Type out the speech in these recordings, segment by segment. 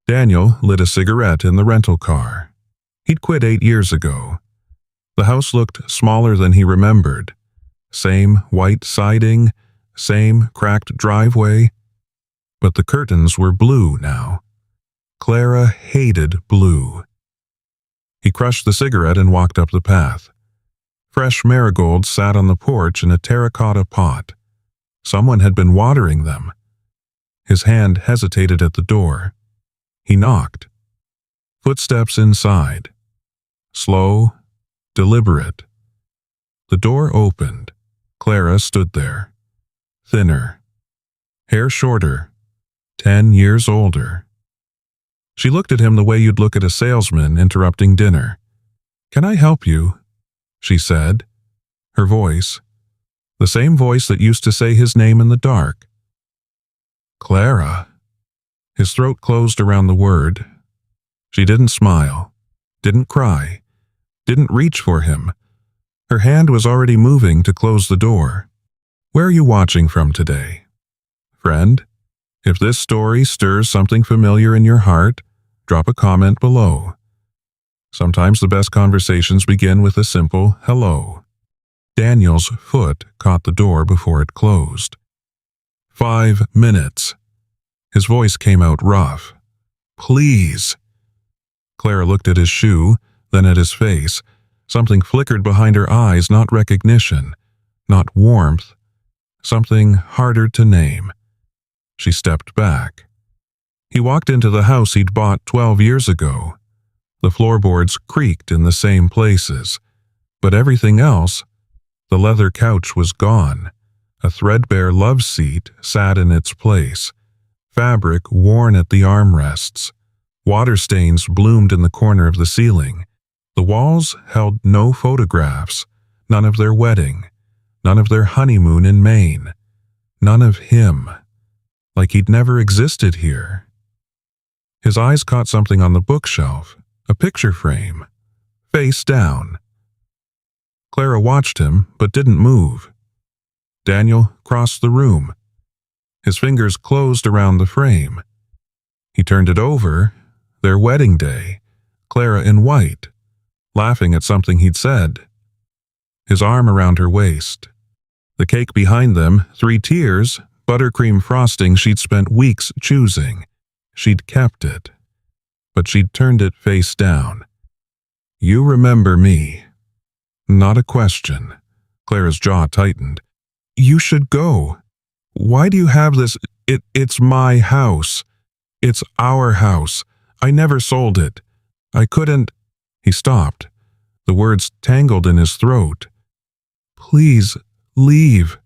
Daniel lit a cigarette in the rental car. He'd quit 8 years ago. The house looked smaller than he remembered. Same white siding, same cracked driveway. But the curtains were blue now. Clara hated blue. He crushed the cigarette and walked up the path. Fresh marigolds sat on the porch in a terracotta pot. Someone had been watering them. His hand hesitated at the door. He knocked. Footsteps inside. Slow, deliberate. The door opened. Clara stood there. Thinner. Hair shorter. 10 years older. She looked at him the way you'd look at a salesman interrupting dinner. "Can I help you?" she said. Her voice, the same voice that used to say his name in the dark. Clara. His throat closed around the word. She didn't smile, didn't cry, didn't reach for him. Her hand was already moving to close the door. "Where are you watching from today?" Friend, if this story stirs something familiar in your heart, drop a comment below. Sometimes the best conversations begin with a simple hello. Daniel's foot caught the door before it closed. 5 minutes. His voice came out rough. "Please." Clara looked at his shoe, then at his face. Something flickered behind her eyes, not recognition, not warmth, something harder to name. She stepped back. He walked into the house he'd bought 12 years ago. The floorboards creaked in the same places, but everything else, the leather couch was gone. A threadbare love seat sat in its place, fabric worn at the armrests. Water stains bloomed in the corner of the ceiling. The walls held no photographs, none of their wedding, none of their honeymoon in Maine, none of him, like he'd never existed here. His eyes caught something on the bookshelf, a picture frame, face down. Clara watched him, but didn't move. Daniel crossed the room. His fingers closed around the frame. He turned it over, their wedding day, Clara in white, laughing at something he'd said. His arm around her waist. The cake behind them, 3 tiers, buttercream frosting she'd spent weeks choosing. She'd kept it, but she'd turned it face down. "You remember me." Not a question. Clara's jaw tightened. "You should go. Why do you have this? It's my house. It's our house. I never sold it. I couldn't." He stopped. The words tangled in his throat. "Please, leave."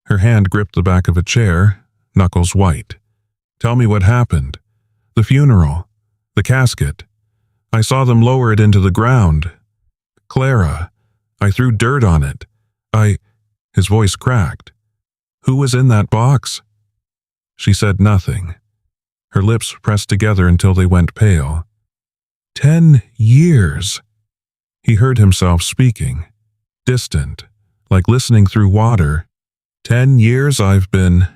Her hand gripped the back of a chair, knuckles white. "Tell me what happened. The funeral. The casket. I saw them lower it into the ground. Clara, I threw dirt on it. His voice cracked. "Who was in that box?" She said nothing. Her lips pressed together until they went pale. 10 years. He heard himself speaking, distant, like listening through water. 10 years I've been...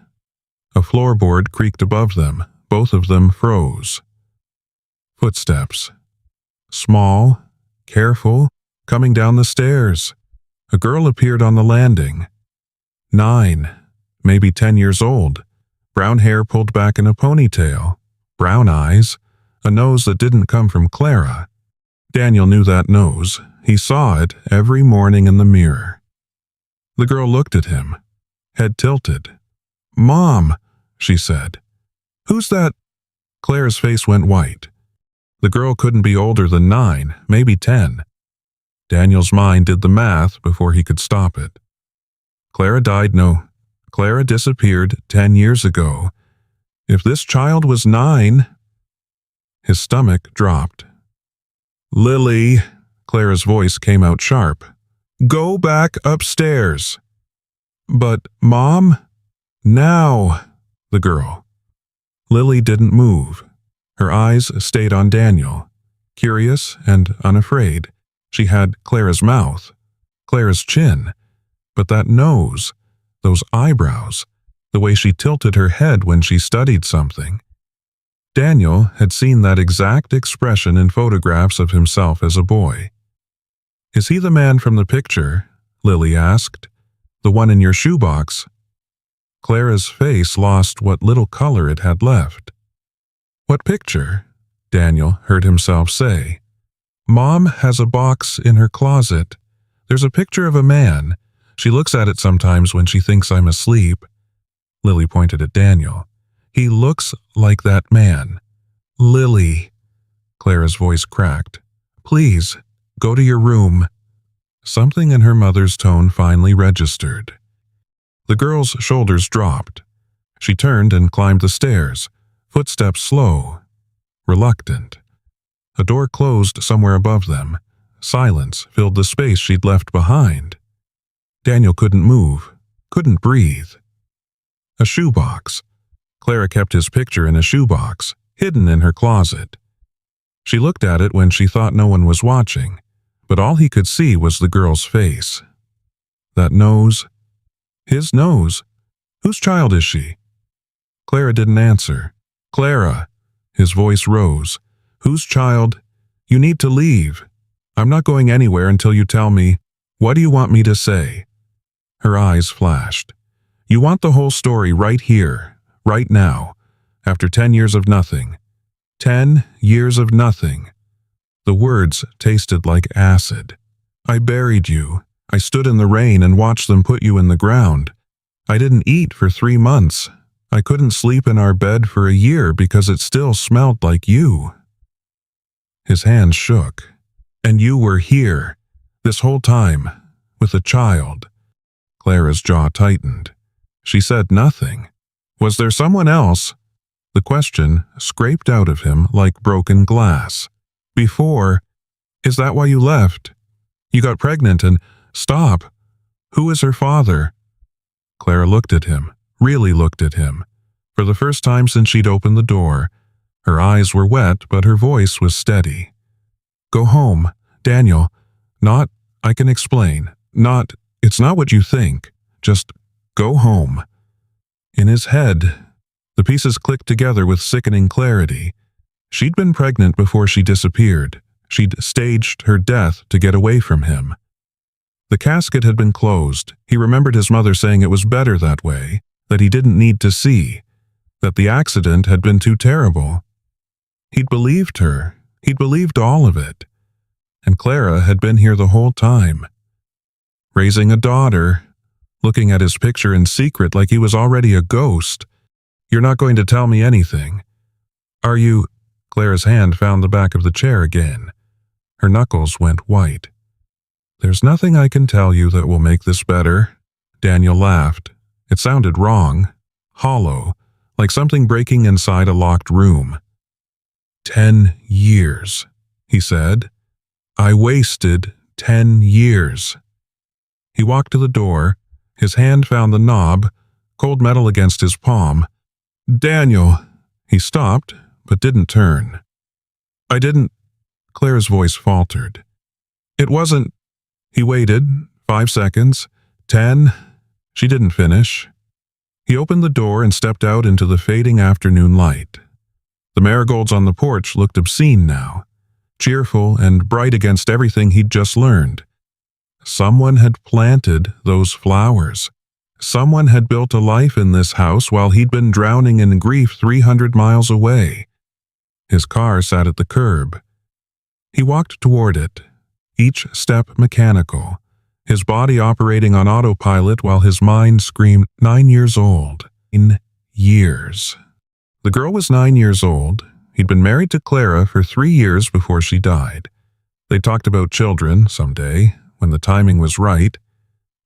A floorboard creaked above them. Both of them froze. Footsteps. Small, careful, coming down the stairs. A girl appeared on the landing. 9, maybe 10 years old. Brown hair pulled back in a ponytail. Brown eyes. A nose that didn't come from Clara. Daniel knew that nose. He saw it every morning in the mirror. The girl looked at him, head tilted. "Mom," she said. "Who's that?" Clara's face went white. The girl couldn't be older than 9, maybe 10. Daniel's mind did the math before he could stop it. Clara disappeared 10 years ago. If this child was 9... His stomach dropped. "Lily," Clara's voice came out sharp. "Go back upstairs." "But, Mom?" "Now," the girl. Lily didn't move. Her eyes stayed on Daniel, curious and unafraid. She had Clara's mouth, Clara's chin, but that nose, those eyebrows, the way she tilted her head when she studied something. Daniel had seen that exact expression in photographs of himself as a boy. "Is he the man from the picture?" Lily asked. "The one in your shoebox?" Clara's face lost what little color it had left. "What picture?" Daniel heard himself say. "Mom has a box in her closet. There's a picture of a man. She looks at it sometimes when she thinks I'm asleep." Lily pointed at Daniel. "He looks like that man." "Lily," Clara's voice cracked. "Please, go to your room." Something in her mother's tone finally registered. The girl's shoulders dropped. She turned and climbed the stairs, footsteps slow, reluctant. A door closed somewhere above them. Silence filled the space she'd left behind. Daniel couldn't move, couldn't breathe. A shoebox. Clara kept his picture in a shoebox, hidden in her closet. She looked at it when she thought no one was watching, but all he could see was the girl's face. That nose. His nose. Whose child is she? Clara didn't answer. "Clara." His voice rose. "Whose child? You need to leave. I'm not going anywhere until you tell me. What do you want me to say?" Her eyes flashed. "You want the whole story right here, right now, after 10 years of nothing. 10 years of nothing." The words tasted like acid. "I buried you. I stood in the rain and watched them put you in the ground. I didn't eat for 3 months. I couldn't sleep in our bed for a year because it still smelled like you." His hands shook. "And you were here, this whole time, with a child." Clara's jaw tightened. She said nothing. Was there someone else? The question scraped out of him like broken glass. "Before, is that why you left? You got pregnant and stop. Who is her father?" Clara looked at him, really looked at him. For the first time since she'd opened the door, her eyes were wet, but her voice was steady. "Go home, Daniel. Not, I can explain. Not, it's not what you think. Just go home." In his head, the pieces clicked together with sickening clarity. She'd been pregnant before she disappeared. She'd staged her death to get away from him. The casket had been closed. He remembered his mother saying it was better that way, that he didn't need to see, that the accident had been too terrible. He'd believed her. He'd believed all of it. And Clara had been here the whole time. Raising a daughter, looking at his picture in secret like he was already a ghost. "You're not going to tell me anything. Are you?" Clara's hand found the back of the chair again. Her knuckles went white. "There's nothing I can tell you that will make this better." Daniel laughed. It sounded wrong, hollow, like something breaking inside a locked room. 10 years, he said. "I wasted 10 years. He walked to the door. His hand found the knob, cold metal against his palm. "Daniel." He stopped, but didn't turn. "I didn't." Clara's voice faltered. "It wasn't." He waited, 5 seconds, 10. She didn't finish. He opened the door and stepped out into the fading afternoon light. The marigolds on the porch looked obscene now, cheerful and bright against everything he'd just learned. Someone had planted those flowers. Someone had built a life in this house while he'd been drowning in grief 300 miles away. His car sat at the curb. He walked toward it, each step mechanical, his body operating on autopilot while his mind screamed 9 years old. 9 years. The girl was 9 years old. He'd been married to Clara for 3 years before she died. They talked about children someday, when the timing was right.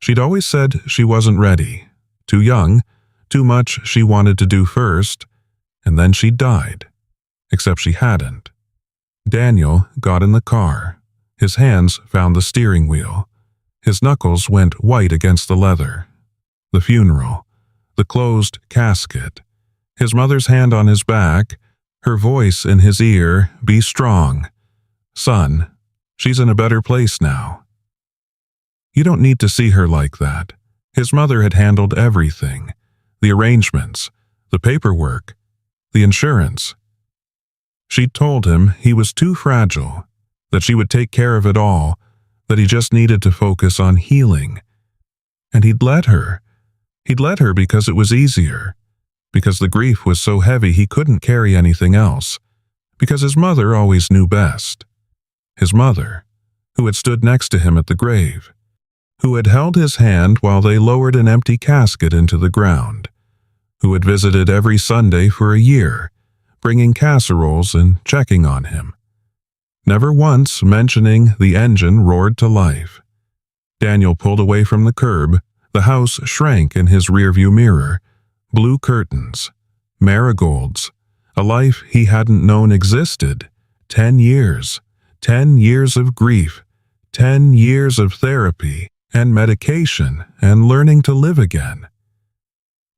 She'd always said she wasn't ready, too young, too much she wanted to do first, and then she died. Except she hadn't. Daniel got in the car. His hands found the steering wheel. His knuckles went white against the leather. The funeral. The closed casket. His mother's hand on his back. Her voice in his ear, "Be strong. Son, she's in a better place now." You don't need to see her like that. His mother had handled everything. The arrangements, the paperwork, the insurance. She'd told him he was too fragile, that she would take care of it all, that he just needed to focus on healing. And he'd let her. He'd let her because it was easier, because the grief was so heavy he couldn't carry anything else, because his mother always knew best. His mother, who had stood next to him at the grave, who had held his hand while they lowered an empty casket into the ground, who had visited every Sunday for a year, bringing casseroles and checking on him, never once mentioning the engine roared to life. Daniel pulled away from the curb. The house shrank in his rearview mirror. Blue curtains, marigolds, a life he hadn't known existed. 10 years. 10 years of grief. 10 years of therapy and medication and learning to live again.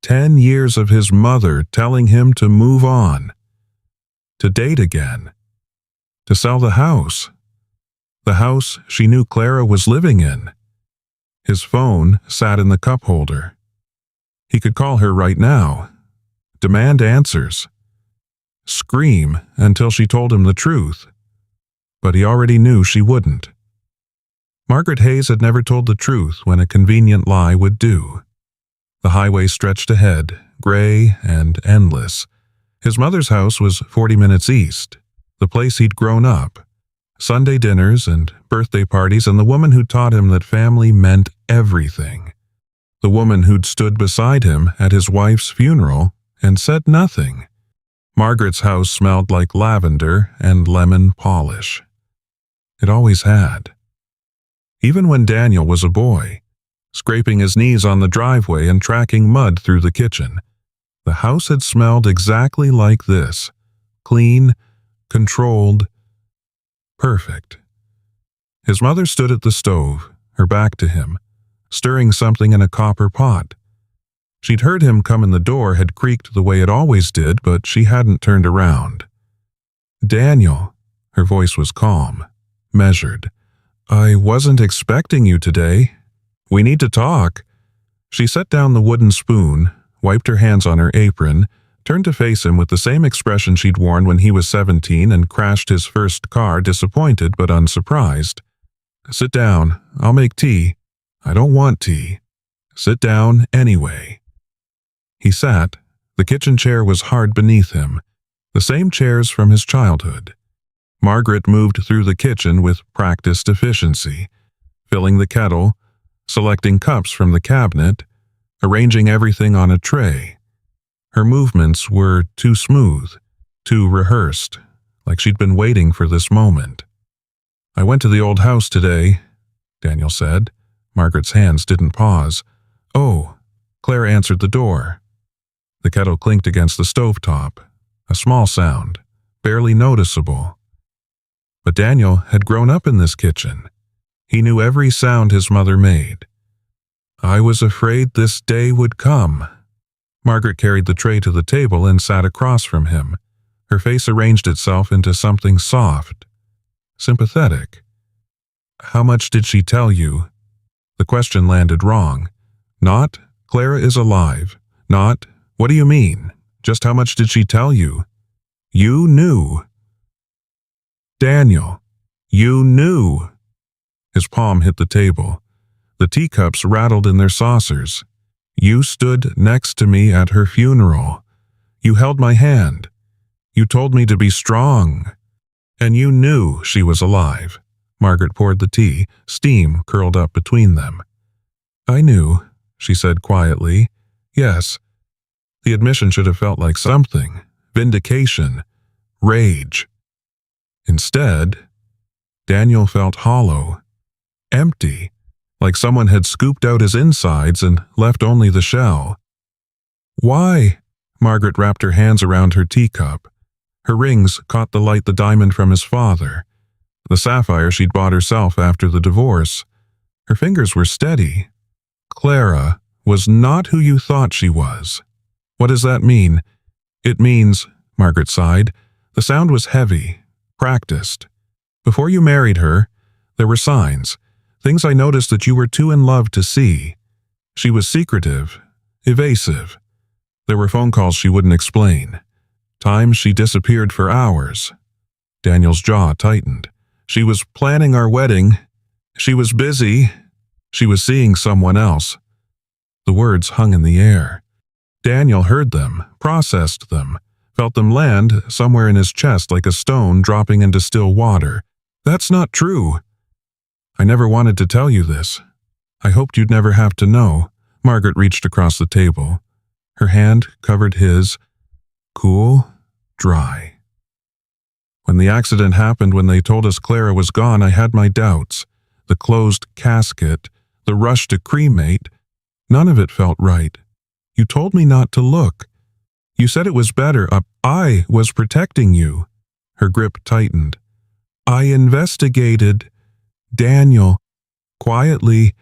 10 years of his mother telling him to move on, to date again, to sell the house she knew Clara was living in. His phone sat in the cup holder. He could call her right now, demand answers, scream until she told him the truth, but he already knew she wouldn't. Margaret Hayes had never told the truth when a convenient lie would do. The highway stretched ahead, gray and endless. His mother's house was 40 minutes east, the place he'd grown up. Sunday dinners and birthday parties, and the woman who taught him that family meant everything. The woman who'd stood beside him at his wife's funeral and said nothing. Margaret's house smelled like lavender and lemon polish. It always had. Even when Daniel was a boy, scraping his knees on the driveway and tracking mud through the kitchen, the house had smelled exactly like this. Clean, controlled, perfect. His mother stood at the stove, her back to him, stirring something in a copper pot. She'd heard him come in the door, had creaked the way it always did, but she hadn't turned around. "Daniel," her voice was calm, measured. "I wasn't expecting you today. We need to talk." She set down the wooden spoon, wiped her hands on her apron, turned to face him with the same expression she'd worn when he was 17 and crashed his first car, disappointed but unsurprised. "Sit down. I'll make tea." "I don't want tea." "Sit down anyway." He sat. The kitchen chair was hard beneath him, the same chairs from his childhood. Margaret moved through the kitchen with practiced efficiency, filling the kettle, selecting cups from the cabinet, arranging everything on a tray. Her movements were too smooth, too rehearsed, like she'd been waiting for this moment. "I went to the old house today," Daniel said. Margaret's hands didn't pause. "Oh," Claire answered the door. The kettle clinked against the stovetop, a small sound, barely noticeable. But Daniel had grown up in this kitchen. He knew every sound his mother made. "I was afraid this day would come." Margaret carried the tray to the table and sat across from him. Her face arranged itself into something soft, sympathetic. "How much did she tell you?" The question landed wrong. Not, "Clara is alive." Not, "What do you mean? Just how much did she tell you?" You knew. "Daniel, you knew." His palm hit the table. The teacups rattled in their saucers. "You stood next to me at her funeral. You held my hand. You told me to be strong. And you knew she was alive." Margaret poured the tea. Steam curled up between them. "I knew," she said quietly. "Yes." The admission should have felt like something. Vindication. Rage. Instead, Daniel felt hollow. Empty. Like someone had scooped out his insides and left only the shell. "Why?" Margaret wrapped her hands around her teacup. Her rings caught the light, the diamond from his father, the sapphire she'd bought herself after the divorce. Her fingers were steady. "Clara was not who you thought she was." "What does that mean?" "It means," Margaret sighed, the sound was heavy, practiced. "Before you married her, there were signs. Things I noticed that you were too in love to see. She was secretive, evasive. There were phone calls she wouldn't explain. Times she disappeared for hours, Daniel's jaw tightened. She was planning our wedding. She was busy. She was seeing someone else. The words hung in the air. Daniel heard them, processed them, felt them land somewhere in his chest like a stone dropping into still water. That's not true. I never wanted to tell you this. I hoped you'd never have to know. Margaret reached across the table. Her hand covered his, cool, dry. When the accident happened, when they told us Clara was gone, I had my doubts. The closed casket, the rush to cremate, none of it felt right. You told me not to look. You said it was better. I was protecting you. Her grip tightened. I investigated. Daniel, quietly,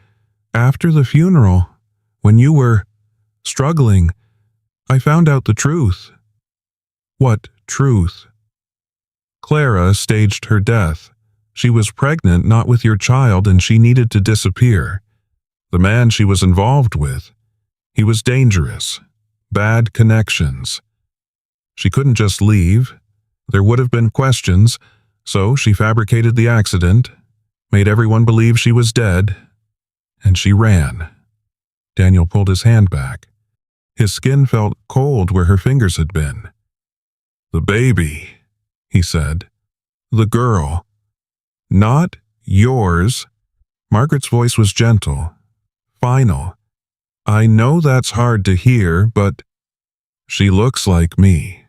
after the funeral, when you were struggling, I found out the truth. What truth? Clara staged her death. She was pregnant, not with your child, and she needed to disappear. The man she was involved with, he was dangerous. Bad connections. She couldn't just leave. There would have been questions, so she fabricated the accident, made everyone believe she was dead, and she ran. Daniel pulled his hand back. His skin felt cold where her fingers had been. The baby, he said. The girl. Not yours. Margaret's voice was gentle, final. I know that's hard to hear, but she looks like me.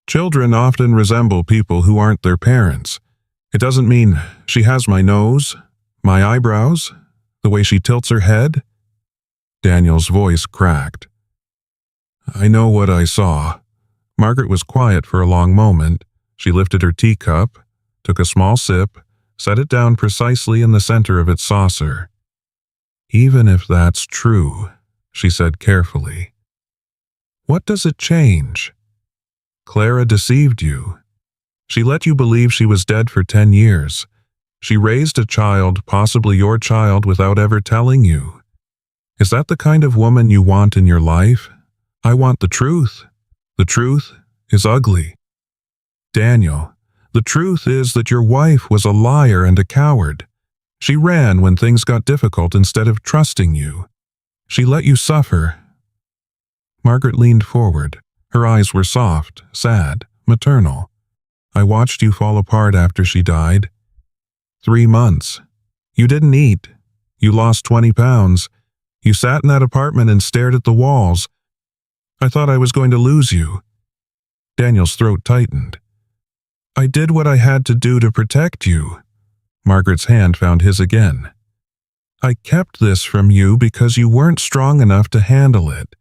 Children often resemble people who aren't their parents. It doesn't mean she has my nose, my eyebrows, the way she tilts her head. Daniel's voice cracked. I know what I saw. Margaret was quiet for a long moment. She lifted her teacup, took a small sip, set it down precisely in the center of its saucer. Even if that's true, she said carefully, what does it change? Clara deceived you. She let you believe she was dead for 10 years. She raised a child, possibly your child, without ever telling you. Is that the kind of woman you want in your life? I want the truth. The truth is ugly. Daniel, the truth is that your wife was a liar and a coward. She ran when things got difficult instead of trusting you. She let you suffer. Margaret leaned forward. Her eyes were soft, sad, maternal. I watched you fall apart after she died. 3 months. You didn't eat. You lost 20 pounds. You sat in that apartment and stared at the walls. I thought I was going to lose you. Daniel's throat tightened. I did what I had to do to protect you. Margaret's hand found his again. I kept this from you because you weren't strong enough to handle it,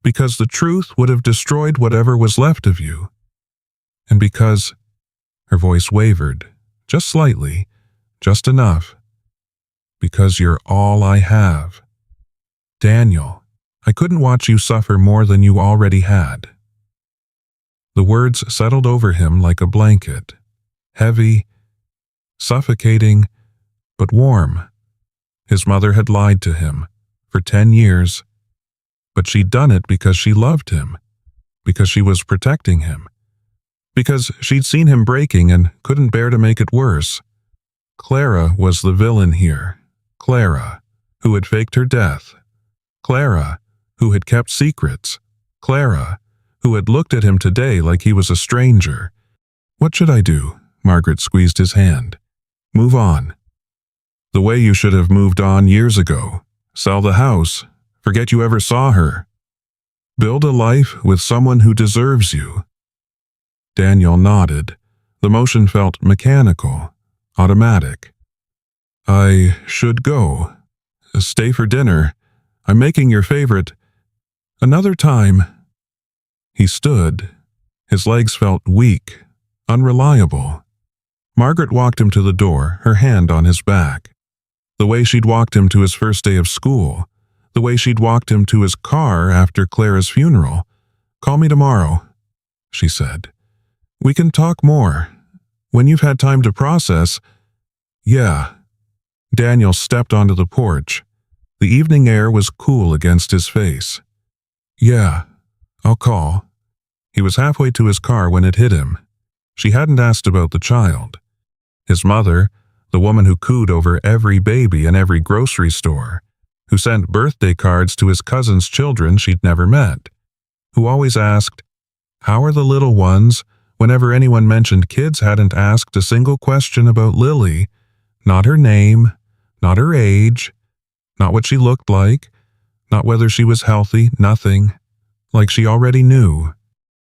because the truth would have destroyed whatever was left of you, and because, her voice wavered, just slightly, just enough, because you're all I have. Daniel, I couldn't watch you suffer more than you already had. The words settled over him like a blanket, heavy, suffocating, but warm. His mother had lied to him for 10 years, but she'd done it because she loved him, because she was protecting him, because she'd seen him breaking and couldn't bear to make it worse. Clara was the villain here. Clara, who had faked her death. Clara, who had kept secrets. Clara, who had looked at him today like he was a stranger. What should I do? Margaret squeezed his hand. Move on. The way you should have moved on years ago. Sell the house. Forget you ever saw her. Build a life with someone who deserves you. Daniel nodded. The motion felt mechanical, automatic. I should go. Stay for dinner. I'm making your favorite. Another time. He stood. His legs felt weak, unreliable. Margaret walked him to the door, her hand on his back. The way she'd walked him to his first day of school. The way she'd walked him to his car after Clara's funeral. Call me tomorrow, she said. We can talk more. When you've had time to process. Yeah. Daniel stepped onto the porch. The evening air was cool against his face. Yeah, I'll call. He was halfway to his car when it hit him. She hadn't asked about the child. His mother, the woman who cooed over every baby in every grocery store, who sent birthday cards to his cousin's children she'd never met, who always asked, "How are the little ones?" whenever anyone mentioned kids hadn't asked a single question about Lily, not her name, not her age, not what she looked like, not whether she was healthy, nothing, like she already knew.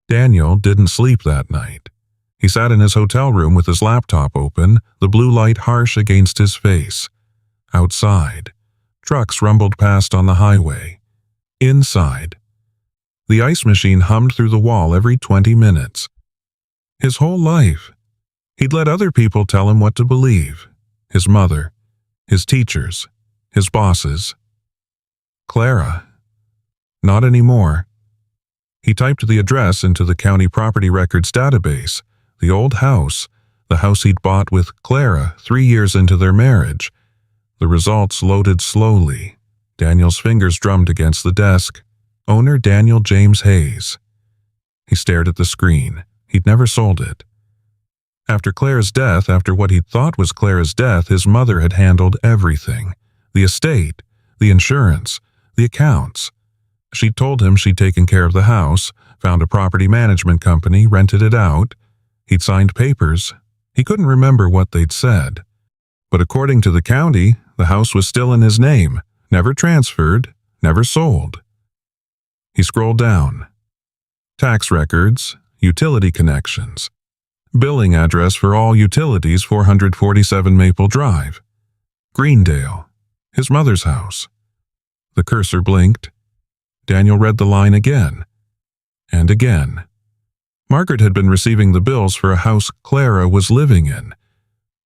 Daniel didn't sleep that night. He sat in his hotel room with his laptop open, the blue light harsh against his face. Outside, trucks rumbled past on the highway. Inside, the ice machine hummed through the wall every 20 minutes. His whole life, he'd let other people tell him what to believe. His mother, his teachers, his bosses. Clara. Not anymore. He typed the address into the county property records database, the old house, the house he'd bought with Clara 3 years into their marriage. The results loaded slowly. Daniel's fingers drummed against the desk. Owner Daniel James Hayes. He stared at the screen. He'd never sold it. After Clara's death, after what he'd thought was Clara's death, his mother had handled everything. The estate, the insurance, the accounts. She'd told him she'd taken care of the house, found a property management company, rented it out. He'd signed papers. He couldn't remember what they'd said. But according to the county, the house was still in his name, never transferred, never sold. He scrolled down. Tax records, utility connections. Billing address for all utilities, 447 Maple Drive. Greendale, his mother's house. The cursor blinked. Daniel read the line again. And again. Margaret had been receiving the bills for a house Clara was living in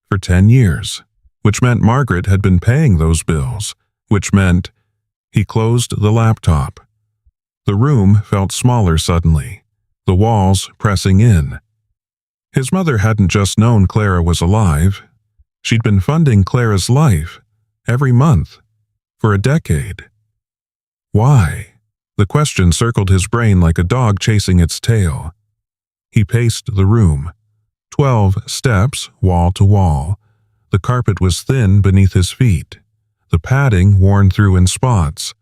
for 10 years, which meant Margaret had been paying those bills, which meant he closed the laptop. The room felt smaller suddenly, the walls pressing in. His mother hadn't just known Clara was alive. She'd been funding Clara's life, every month, for a decade. Why? The question circled his brain like a dog chasing its tail. He paced the room. 12 steps, wall to wall. The carpet was thin beneath his feet, the padding worn through in spots.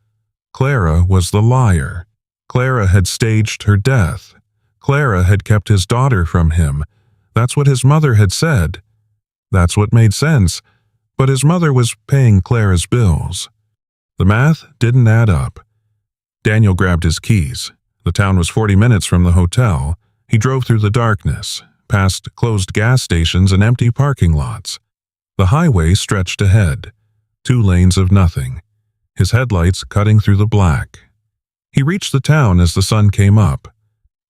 Clara was the liar. Clara had staged her death. Clara had kept his daughter from him. That's what his mother had said. That's what made sense. But his mother was paying Clara's bills. The math didn't add up. Daniel grabbed his keys. The town was 40 minutes from the hotel. He drove through the darkness, past closed gas stations and empty parking lots. The highway stretched ahead, 2 lanes of nothing, his headlights cutting through the black. He reached the town as the sun came up.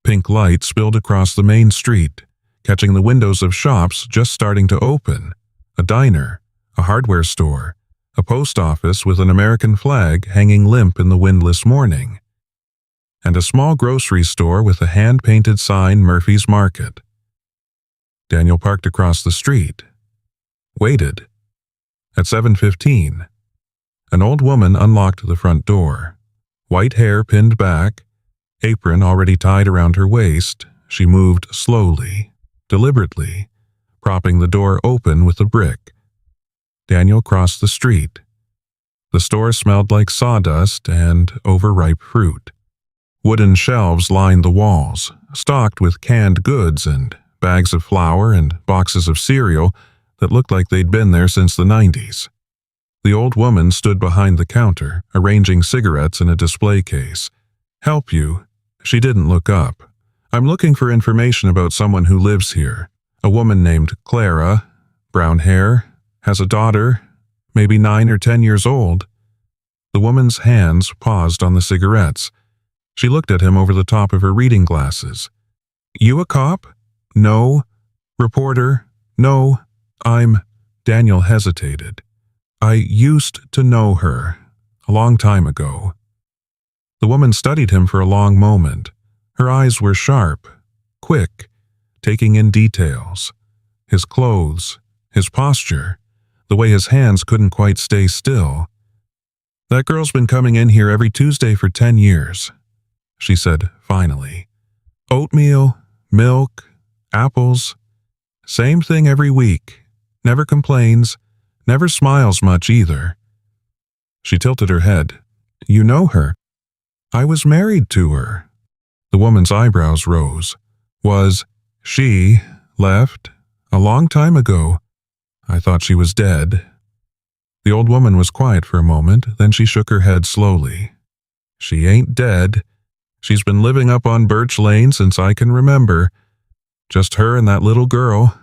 Pink light spilled across the main street, catching the windows of shops just starting to open. A diner, a hardware store, a post office with an American flag hanging limp in the windless morning, and a small grocery store with a hand-painted sign, Murphy's Market. Daniel parked across the street. Waited. At 7:15, an old woman unlocked the front door. White hair pinned back, apron already tied around her waist, she moved slowly, deliberately, propping the door open with a brick. Daniel crossed the street. The store smelled like sawdust and overripe fruit. Wooden shelves lined the walls, stocked with canned goods and bags of flour and boxes of cereal that looked like they'd been there since the 90s. The old woman stood behind the counter, arranging cigarettes in a display case. "Help you?" She didn't look up. "I'm looking for information about someone who lives here. A woman named Clara, brown hair, has a daughter, maybe 9 or 10 years old." The woman's hands paused on the cigarettes. She looked at him over the top of her reading glasses. "You a cop?" "No." "Reporter?" "No. I'm—" Daniel hesitated. "I used to know her, a long time ago." The woman studied him for a long moment. Her eyes were sharp, quick, taking in details. His clothes, his posture, the way his hands couldn't quite stay still. "That girl's been coming in here every Tuesday for 10 years, she said finally. "Oatmeal, milk, apples. Same thing every week. Never complains, never smiles much either. She tilted her head. You know her. I was married to her. The woman's eyebrows rose. Was she left a long time ago? I thought she was dead. The old woman was quiet for a moment, then she shook her head slowly. She ain't dead. She's been living up on Birch Lane since I can remember. Just her and that little girl.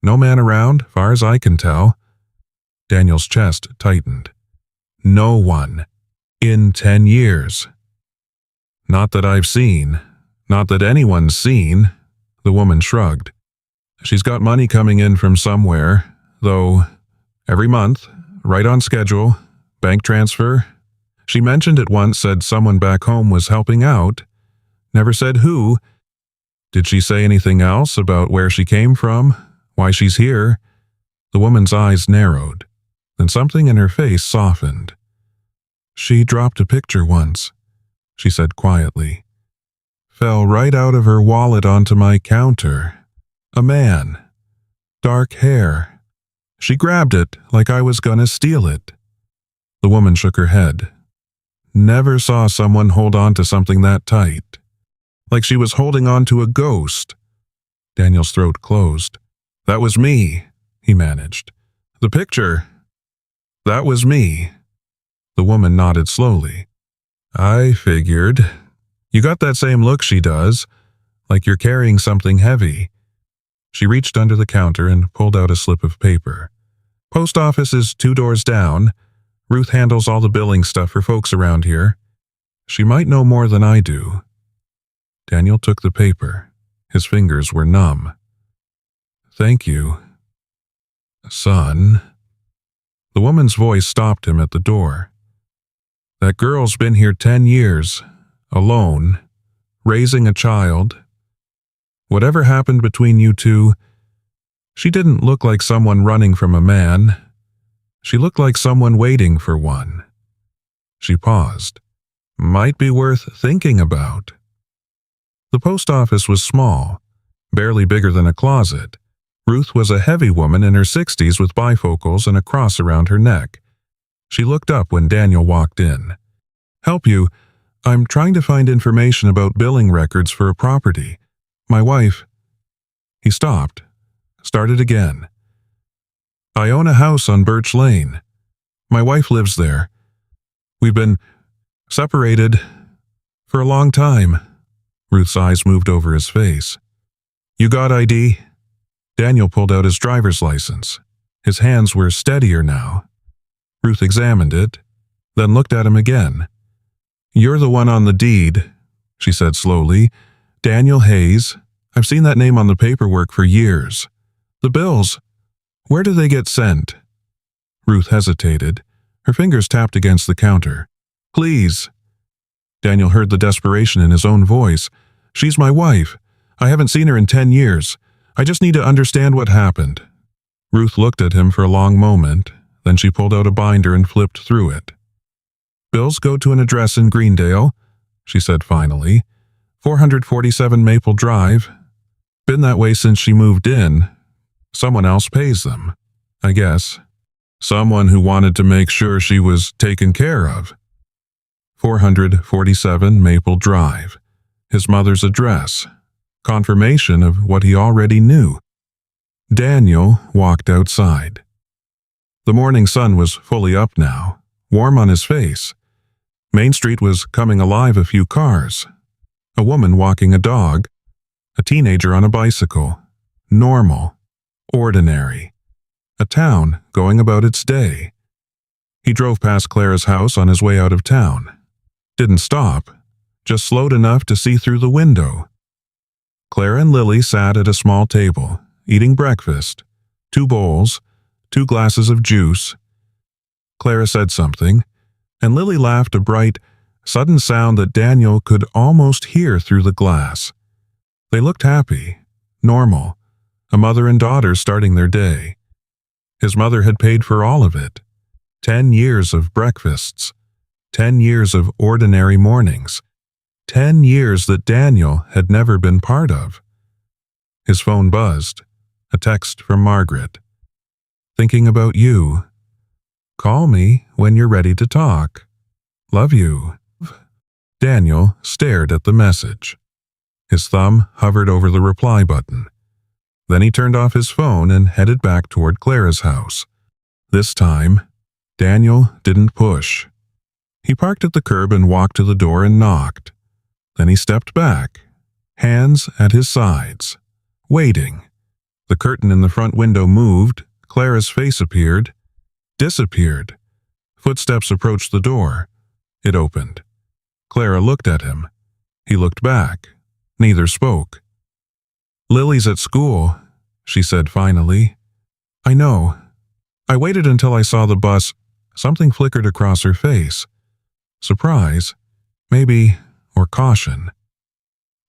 No man around, far as I can tell. Daniel's chest tightened. No one. In 10 years. Not that I've seen. Not that anyone's seen. The woman shrugged. She's got money coming in from somewhere, though every month, right on schedule, bank transfer. She mentioned it once, said someone back home was helping out. Never said who. Did she say anything else about where she came from? Why she's here? The woman's eyes narrowed. Then something in her face softened. She dropped a picture once, she said quietly. Fell right out of her wallet onto my counter. A man. Dark hair. She grabbed it like I was gonna steal it. The woman shook her head. Never saw someone hold on to something that tight. Like she was holding on to a ghost. Daniel's throat closed. That was me, he managed. The picture. That was me. The woman nodded slowly. I figured. You got that same look she does, like you're carrying something heavy. She reached under the counter and pulled out a slip of paper. Post office is 2 doors down. Ruth handles all the billing stuff for folks around here. She might know more than I do. Daniel took the paper. His fingers were numb. Thank you, son. The woman's voice stopped him at the door. That girl's been here 10 years, alone, raising a child. Whatever happened between you two, she didn't look like someone running from a man. She looked like someone waiting for one. She paused. Might be worth thinking about. The post office was small, barely bigger than a closet. Ruth was a heavy woman in her 60s with bifocals and a cross around her neck. She looked up when Daniel walked in. Help you? I'm trying to find information about billing records for a property. My wife... He stopped. Started again. I own a house on Birch Lane. My wife lives there. We've been separated for a long time. Ruth's eyes moved over his face. You got ID? Daniel pulled out his driver's license. His hands were steadier now. Ruth examined it, then looked at him again. You're the one on the deed, she said slowly. Daniel Hayes. I've seen that name on the paperwork for years. The bills. Where do they get sent? Ruth hesitated. Her fingers tapped against the counter. Please. Daniel heard the desperation in his own voice. She's my wife. I haven't seen her in 10 years. I just need to understand what happened. Ruth looked at him for a long moment, then she pulled out a binder and flipped through it. Bills go to an address in Greendale, she said finally. 447 Maple Drive. Been that way since she moved in. Someone else pays them, I guess. Someone who wanted to make sure she was taken care of. 447 Maple Drive. His mother's address. Confirmation of what he already knew. Daniel walked outside. The morning sun was fully up now, warm on his face. Main Street was coming alive, a few cars. A woman walking a dog. A teenager on a bicycle. Normal. Ordinary. A town going about its day. He drove past Clara's house on his way out of town. Didn't stop, just slowed enough to see through the window. Clara and Lily sat at a small table, eating breakfast. 2 bowls, 2 glasses of juice. Clara said something, and Lily laughed a bright, sudden sound that Daniel could almost hear through the glass. They looked happy, normal, a mother and daughter starting their day. His mother had paid for all of it. 10 years of breakfasts. 10 years of ordinary mornings. 10 years that Daniel had never been part of. His phone buzzed. A text from Margaret. Thinking about you. Call me when you're ready to talk. Love you. Daniel stared at the message. His thumb hovered over the reply button. Then he turned off his phone and headed back toward Clara's house. This time, Daniel didn't push. He parked at the curb and walked to the door and knocked. Then he stepped back, hands at his sides, waiting. The curtain in the front window moved, Clara's face appeared, disappeared. Footsteps approached the door. It opened. Clara looked at him. He looked back. Neither spoke. Lily's at school, she said finally. I know. I waited until I saw the bus. Something flickered across her face. Surprise, maybe, or caution.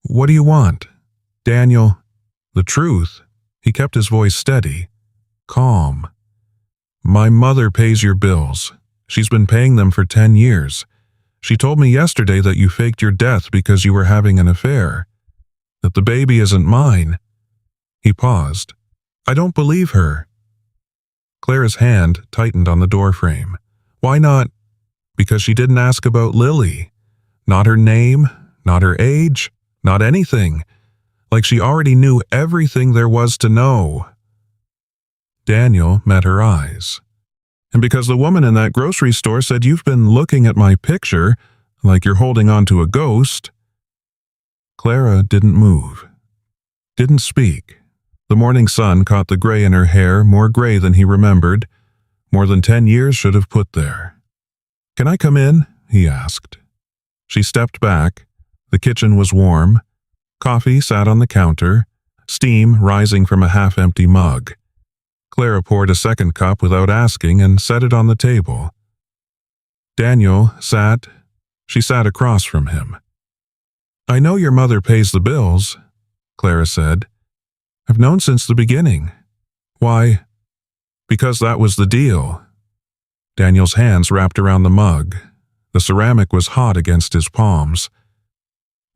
What do you want? Daniel, the truth. He kept his voice steady, calm. My mother pays your bills. She's been paying them for 10 years. She told me yesterday that you faked your death because you were having an affair. That the baby isn't mine. He paused. I don't believe her. Clara's hand tightened on the doorframe. Why not? Because she didn't ask about Lily. Not her name, not her age, not anything. Like she already knew everything there was to know. Daniel met her eyes. And because the woman in that grocery store said you've been looking at my picture, like you're holding on to a ghost. Clara didn't move. Didn't speak. The morning sun caught the gray in her hair, more gray than he remembered, more than 10 years should have put there. Can I come in? He asked. She stepped back. The kitchen was warm. Coffee sat on the counter, steam rising from a half-empty mug. Clara poured a second cup without asking and set it on the table. Daniel sat. She sat across from him. I know your mother pays the bills, Clara said. I've known since the beginning. Why? Because that was the deal. Daniel's hands wrapped around the mug. The ceramic was hot against his palms.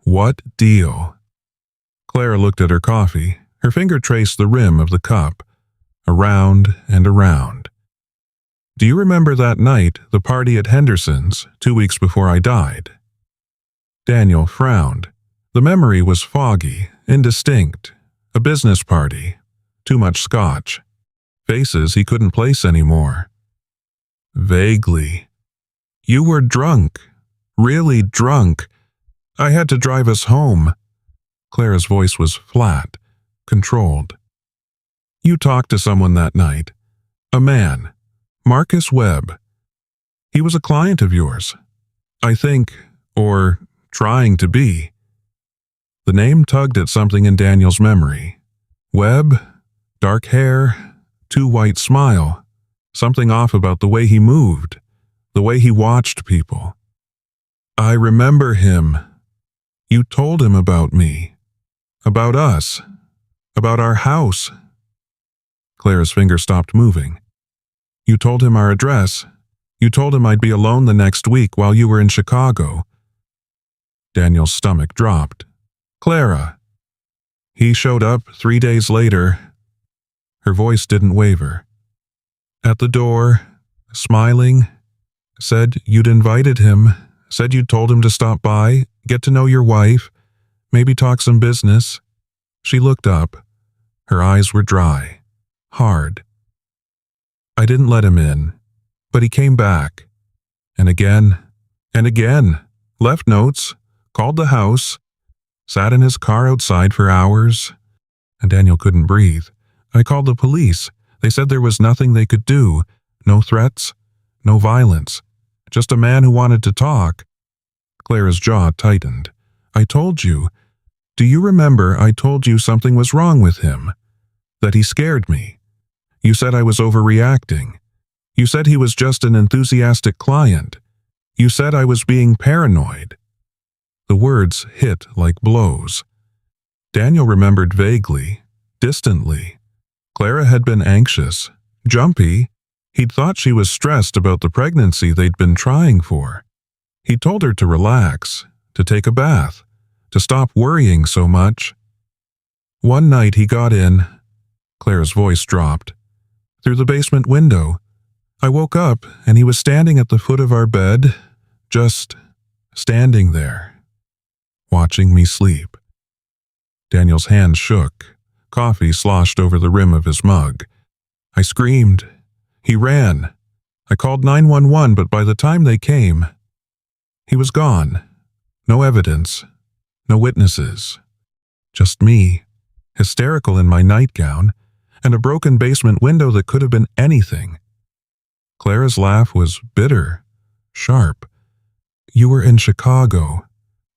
What deal? Clara looked at her coffee. Her finger traced the rim of the cup, around and around. Do you remember that night, the party at Henderson's, 2 weeks before I died? Daniel frowned. The memory was foggy, indistinct. A business party. Too much scotch. Faces he couldn't place anymore. Vaguely. You were drunk. Really drunk. I had to drive us home. Clara's voice was flat, controlled. You talked to someone that night. A man. Marcus Webb. He was a client of yours. I think, or trying to be. The name tugged at something in Daniel's memory. Webb, dark hair, too white smile. Something off about the way he moved, the way he watched people. I remember him. You told him about me. About us. About our house. Clara's finger stopped moving. You told him our address. You told him I'd be alone the next week while you were in Chicago. Daniel's stomach dropped. Clara. He showed up 3 days later. Her voice didn't waver. At the door, smiling, said you'd invited him, said you'd told him to stop by, get to know your wife, maybe talk some business. She looked up. Her eyes were dry, hard. I didn't let him in, but he came back. And again, left notes, called the house, sat in his car outside for hours, and Daniel couldn't breathe. I called the police. They said there was nothing they could do. No threats, no violence. Just a man who wanted to talk. Clara's jaw tightened. I told you. Do you remember I told you something was wrong with him? That he scared me. You said I was overreacting. You said he was just an enthusiastic client. You said I was being paranoid. The words hit like blows. Daniel remembered vaguely, distantly. Clara had been anxious, jumpy. He'd thought she was stressed about the pregnancy they'd been trying for. He told her to relax, to take a bath, to stop worrying so much. One night he got in. Clara's voice dropped. Through the basement window. I woke up and he was standing at the foot of our bed, just standing there, watching me sleep. Daniel's hand shook. Coffee sloshed over the rim of his mug. I screamed. He ran. I called 911, but by the time they came, he was gone. No evidence. No witnesses. Just me, hysterical in my nightgown, and a broken basement window that could have been anything. Clara's laugh was bitter, sharp. You were in Chicago.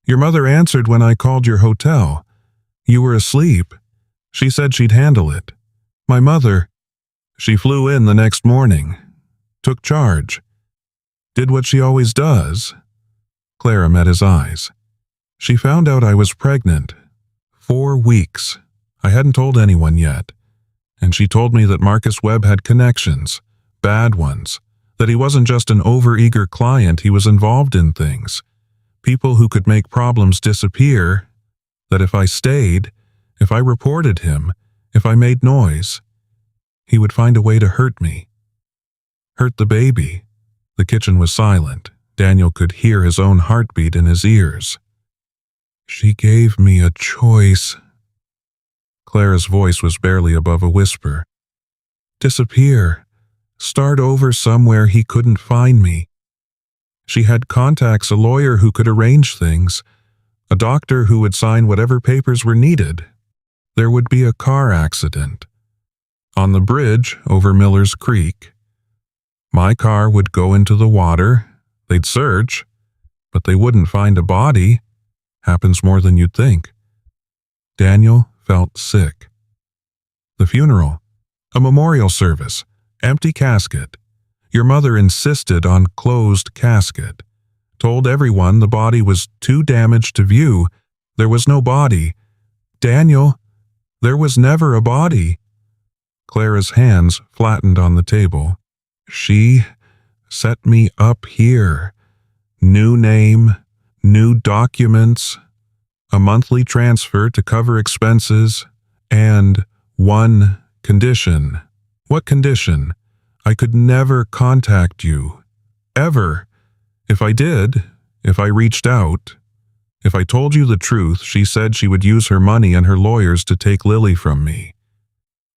Your mother answered when I called your hotel. You were asleep. She said she'd handle it. My mother, she flew in the next morning, took charge, did what she always does. Clara met his eyes. She found out I was pregnant. 4 weeks. I hadn't told anyone yet. And she told me that Marcus Webb had connections, bad ones, that he wasn't just an overeager client, he was involved in things, people who could make problems disappear, that if I stayed, if I reported him, if I made noise, he would find a way to hurt me. Hurt the baby. The kitchen was silent. Daniel could hear his own heartbeat in his ears. She gave me a choice. Clara's voice was barely above a whisper. Disappear. Start over somewhere he couldn't find me. She had contacts, a lawyer who could arrange things, a doctor who would sign whatever papers were needed. There would be a car accident. On the bridge over Miller's Creek. My car would go into the water. They'd search, but they wouldn't find a body. Happens more than you'd think. Daniel felt sick. The funeral. A memorial service. Empty casket. Your mother insisted on closed casket. Told everyone the body was too damaged to view. There was no body. Daniel, there was never a body. Clara's hands flattened on the table. She set me up here. New name, new documents, a monthly transfer to cover expenses, and one condition. What condition? I could never contact you. Ever. If I did, if I reached out, if I told you the truth, she said she would use her money and her lawyers to take Lily from me.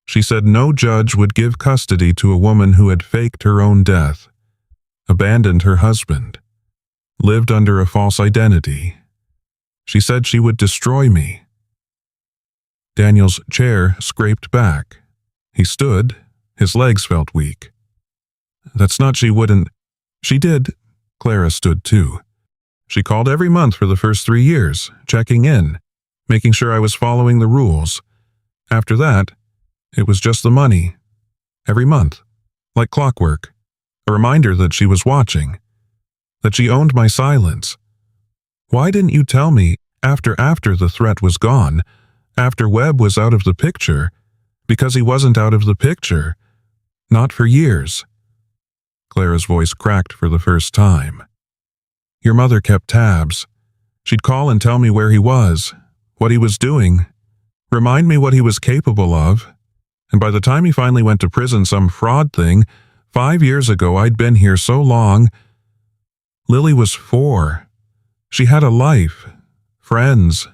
She said no judge would give custody to a woman who had faked her own death, abandoned her husband, lived under a false identity. She said she would destroy me. Daniel's chair scraped back. He stood. His legs felt weak. That's not she wouldn't. She did. Clara stood too. She called every month for the first 3 years, checking in, making sure I was following the rules. After that, it was just the money. Every month. Like clockwork. A reminder that she was watching. That she owned my silence. Why didn't you tell me after the threat was gone, after Webb was out of the picture? Because he wasn't out of the picture. Not for years. Clara's voice cracked for the first time. Your mother kept tabs. She'd call and tell me where he was, what he was doing, remind me what he was capable of. And by the time he finally went to prison, some fraud thing, 5 years ago, I'd been here so long. Lily was 4. She had a life, friends,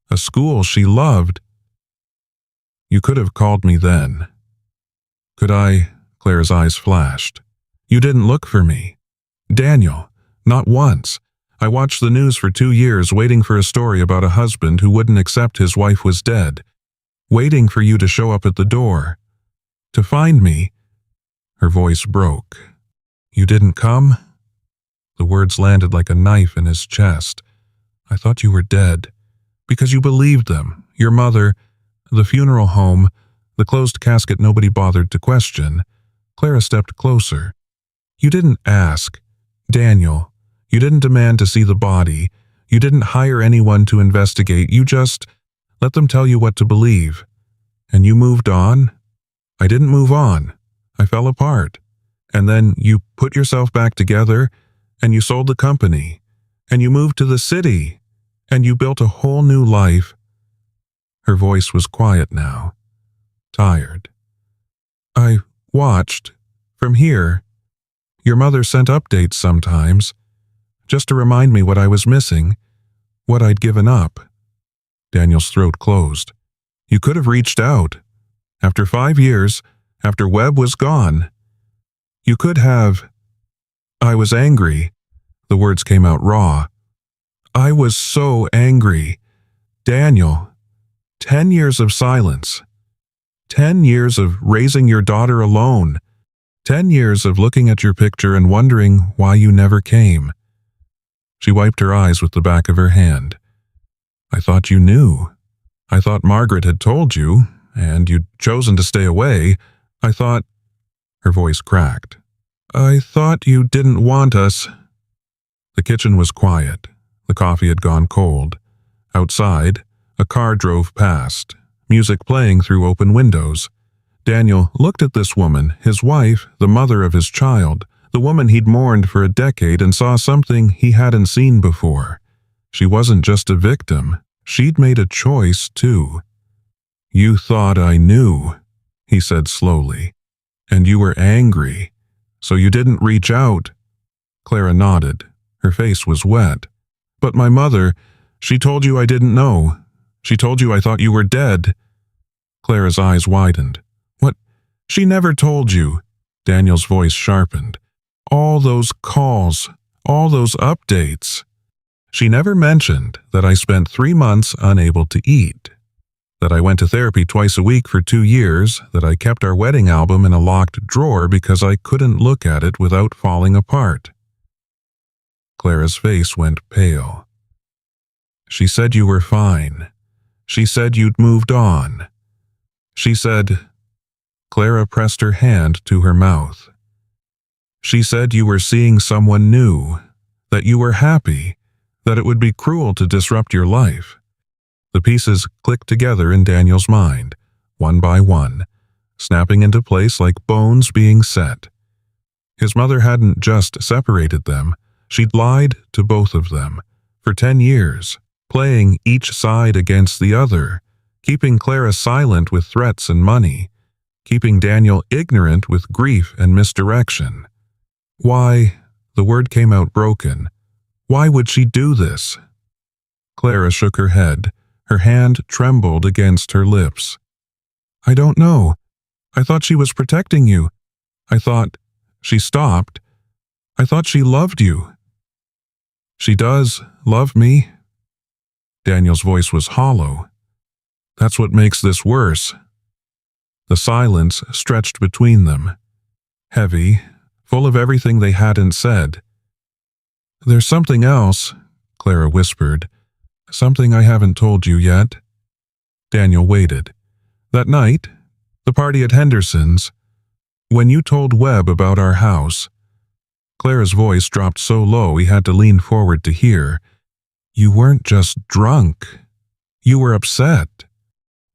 a school she loved. You could have called me then. Could I? Clara's eyes flashed. You didn't look for me. Daniel, not once. I watched the news for 2 years waiting for a story about a husband who wouldn't accept his wife was dead. Waiting for you to show up at the door. To find me. Her voice broke. You didn't come? The words landed like a knife in his chest. I thought you were dead. Because you believed them. Your mother, the funeral home, the closed casket nobody bothered to question. Clara stepped closer. You didn't ask. Daniel, you didn't demand to see the body. You didn't hire anyone to investigate. You just let them tell you what to believe. And you moved on? I didn't move on. I fell apart. And then you put yourself back together, and you sold the company, and you moved to the city, and you built a whole new life. Her voice was quiet now, tired. I watched, from here. Your mother sent updates sometimes, just to remind me what I was missing, what I'd given up. Daniel's throat closed. You could have reached out. After 5 years, after Webb was gone. You could have. I was angry. The words came out raw. I was so angry. Daniel, 10 years of silence. 10 years of raising your daughter alone. 10 years of looking at your picture and wondering why you never came. She wiped her eyes with the back of her hand. I thought you knew. I thought Margaret had told you, and you'd chosen to stay away. I thought... Her voice cracked. I thought you didn't want us. The kitchen was quiet. The coffee had gone cold. Outside, a car drove past, music playing through open windows. Daniel looked at this woman, his wife, the mother of his child, the woman he'd mourned for a decade, and saw something he hadn't seen before. She wasn't just a victim. She'd made a choice, too. You thought I knew, he said slowly. And you were angry, so you didn't reach out. Clara nodded. Her face was wet. But my mother, she told you I didn't know. She told you I thought you were dead. Clara's eyes widened. What? She never told you. Daniel's voice sharpened. All those calls, all those updates. She never mentioned that I spent 3 months unable to eat, that I went to therapy twice a week for 2 years, that I kept our wedding album in a locked drawer because I couldn't look at it without falling apart. Clara's face went pale. She said you were fine. She said you'd moved on. She said... Clara pressed her hand to her mouth. She said you were seeing someone new, that you were happy, that it would be cruel to disrupt your life. The pieces clicked together in Daniel's mind, one by one, snapping into place like bones being set. His mother hadn't just separated them, she'd lied to both of them, for 10 years, playing each side against the other, keeping Clara silent with threats and money, keeping Daniel ignorant with grief and misdirection. Why, the word came out broken, why would she do this? Clara shook her head. Her hand trembled against her lips. I don't know. I thought she was protecting you. I thought... She stopped. I thought she loved you. She does love me? Daniel's voice was hollow. That's what makes this worse. The silence stretched between them, heavy, full of everything they hadn't said. There's something else, Clara whispered. Something I haven't told you yet. Daniel waited. That night, the party at Henderson's, when you told Webb about our house, Clara's voice dropped so low he had to lean forward to hear. You weren't just drunk. You were upset.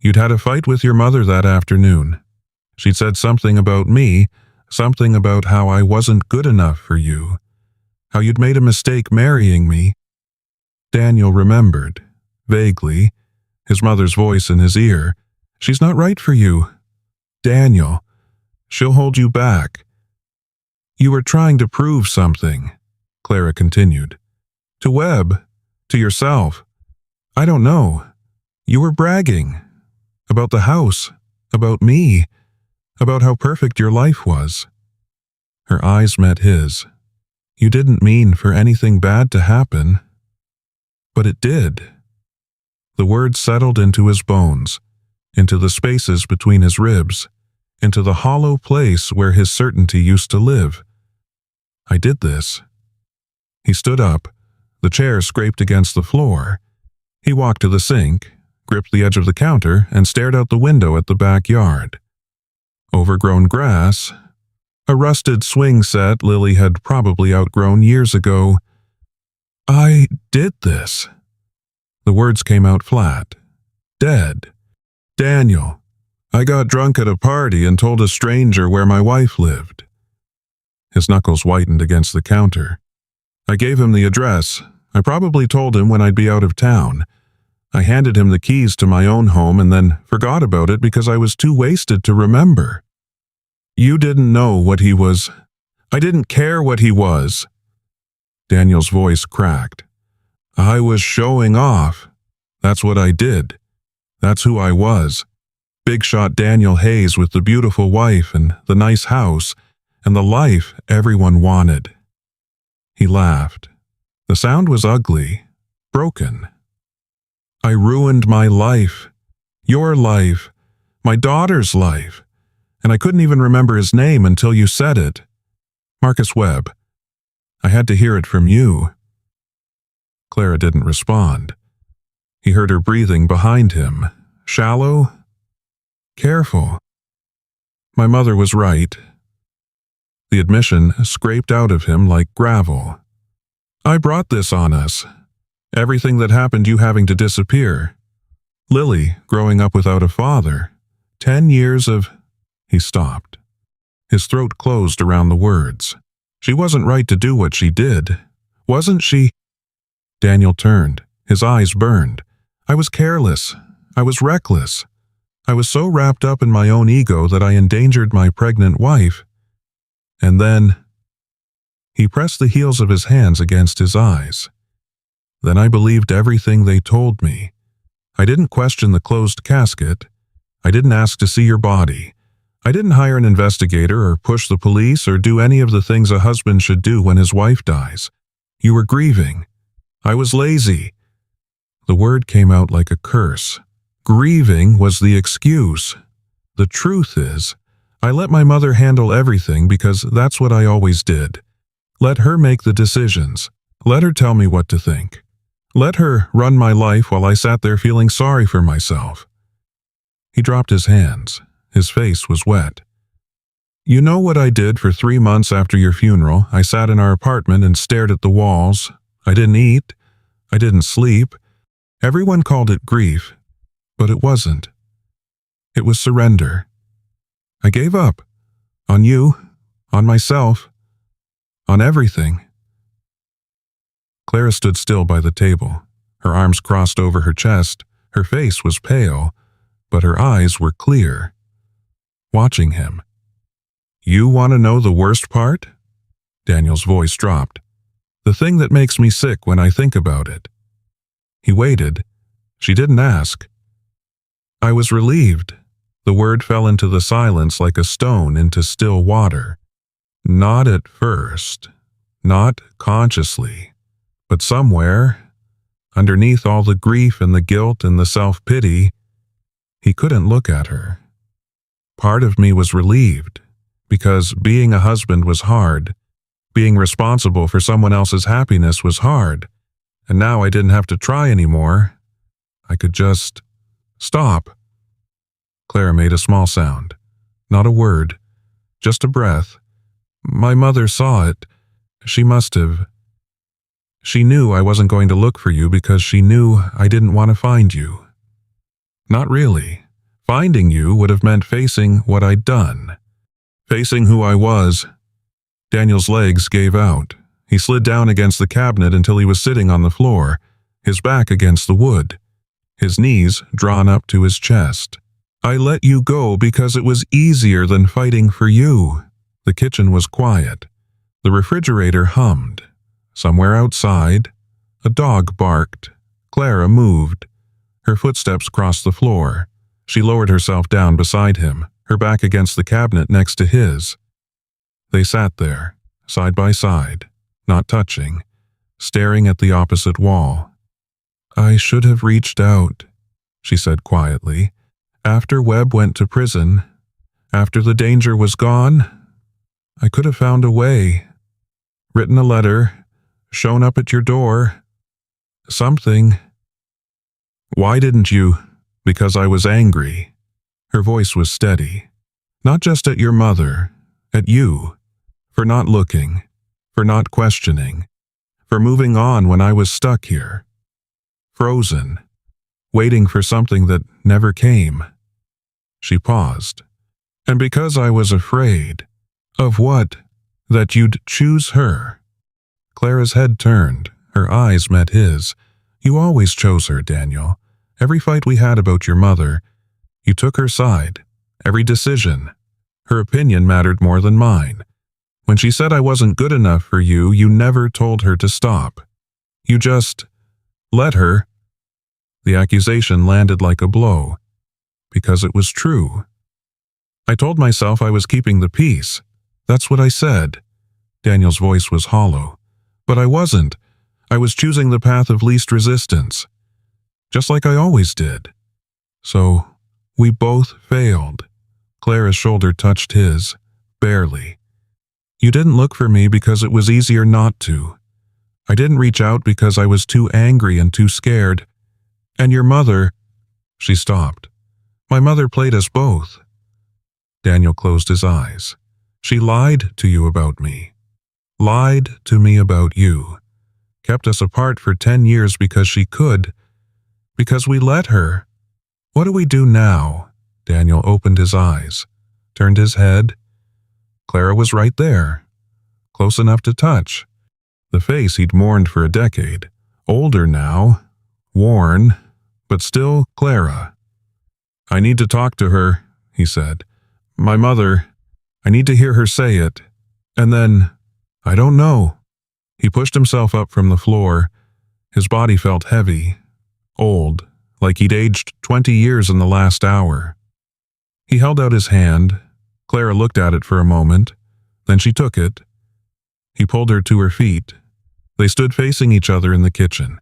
You'd had a fight with your mother that afternoon. She'd said something about me, something about how I wasn't good enough for you, how you'd made a mistake marrying me. Daniel remembered, vaguely, his mother's voice in his ear. She's not right for you. Daniel, she'll hold you back. You were trying to prove something, Clara continued. To Webb, to yourself. I don't know. You were bragging. About the house, about me, about how perfect your life was. Her eyes met his. You didn't mean for anything bad to happen. But it did. The words settled into his bones, into the spaces between his ribs, into the hollow place where his certainty used to live. I did this. He stood up. The chair scraped against the floor. He walked to the sink, gripped the edge of the counter, and stared out the window at the backyard. Overgrown grass, a rusted swing set Lily had probably outgrown years ago. I did this. The words came out flat. Dead. Daniel, I got drunk at a party and told a stranger where my wife lived. His knuckles whitened against the counter. I gave him the address. I probably told him when I'd be out of town. I handed him the keys to my own home and then forgot about it because I was too wasted to remember. You didn't know what he was. I didn't care what he was. Daniel's voice cracked. I was showing off. That's what I did. That's who I was. Big shot Daniel Hayes with the beautiful wife and the nice house and the life everyone wanted. He laughed. The sound was ugly, broken. I ruined my life, your life, my daughter's life, and I couldn't even remember his name until you said it. Marcus Webb. I had to hear it from you. Clara didn't respond. He heard her breathing behind him, shallow, careful. My mother was right. The admission scraped out of him like gravel. I brought this on us. Everything that happened, you having to disappear. Lily growing up without a father. 10 years of... He stopped. His throat closed around the words. She wasn't right to do what she did. Wasn't she? Daniel turned. His eyes burned. I was careless. I was reckless. I was so wrapped up in my own ego that I endangered my pregnant wife. And then... He pressed the heels of his hands against his eyes. Then I believed everything they told me. I didn't question the closed casket. I didn't ask to see your body. I didn't hire an investigator or push the police or do any of the things a husband should do when his wife dies. You were grieving. I was lazy. The word came out like a curse. Grieving was the excuse. The truth is, I let my mother handle everything because that's what I always did. Let her make the decisions. Let her tell me what to think. Let her run my life while I sat there feeling sorry for myself. He dropped his hands. His face was wet. You know what I did for 3 months after your funeral? I sat in our apartment and stared at the walls. I didn't eat. I didn't sleep. Everyone called it grief, but it wasn't. It was surrender. I gave up. On you, on myself, on everything. Clara stood still by the table. Her arms crossed over her chest. Her face was pale, but her eyes were clear. Watching him. You want to know the worst part? Daniel's voice dropped. The thing that makes me sick when I think about it. He waited. She didn't ask. I was relieved. The word fell into the silence like a stone into still water. Not at first. Not consciously. But somewhere, underneath all the grief and the guilt and the self-pity, he couldn't look at her. Part of me was relieved, because being a husband was hard. Being responsible for someone else's happiness was hard. And now I didn't have to try anymore. I could just stop. Clara made a small sound. Not a word. Just a breath. My mother saw it. She must have. She knew I wasn't going to look for you because she knew I didn't want to find you. Not really. Finding you would have meant facing what I'd done. Facing who I was. Daniel's legs gave out. He slid down against the cabinet until he was sitting on the floor, his back against the wood, his knees drawn up to his chest. I let you go because it was easier than fighting for you. The kitchen was quiet. The refrigerator hummed. Somewhere outside, a dog barked. Clara moved. Her footsteps crossed the floor. She lowered herself down beside him, her back against the cabinet next to his. They sat there, side by side, not touching, staring at the opposite wall. I should have reached out, she said quietly. After Webb went to prison, after the danger was gone, I could have found a way. Written a letter, shown up at your door. Something. Why didn't you? Because I was angry. Her voice was steady. Not just at your mother, at you. For not looking, for not questioning, for moving on when I was stuck here. Frozen, waiting for something that never came. She paused. And because I was afraid. Of what? That you'd choose her. Clara's head turned. Her eyes met his. You always chose her, Daniel. Every fight we had about your mother, you took her side. Every decision. Her opinion mattered more than mine. When she said I wasn't good enough for you, you never told her to stop. You just let her. The accusation landed like a blow, because it was true. I told myself I was keeping the peace. That's what I said. Daniel's voice was hollow. But I wasn't. I was choosing the path of least resistance, just like I always did. So, we both failed. Clara's shoulder touched his, barely. You didn't look for me because it was easier not to. I didn't reach out because I was too angry and too scared. And your mother... She stopped. My mother played us both. Daniel closed his eyes. She lied to you about me. Lied to me about you. Kept us apart for 10 years because she could. Because we let her. What do we do now? Daniel opened his eyes, turned his head. Clara was right there, close enough to touch. The face he'd mourned for a decade. Older now, worn, but still Clara. I need to talk to her, he said. My mother, I need to hear her say it. And then, I don't know. He pushed himself up from the floor. His body felt heavy, old, like he'd aged 20 years in the last hour. He held out his hand. Clara looked at it for a moment. Then she took it. He pulled her to her feet. They stood facing each other in the kitchen.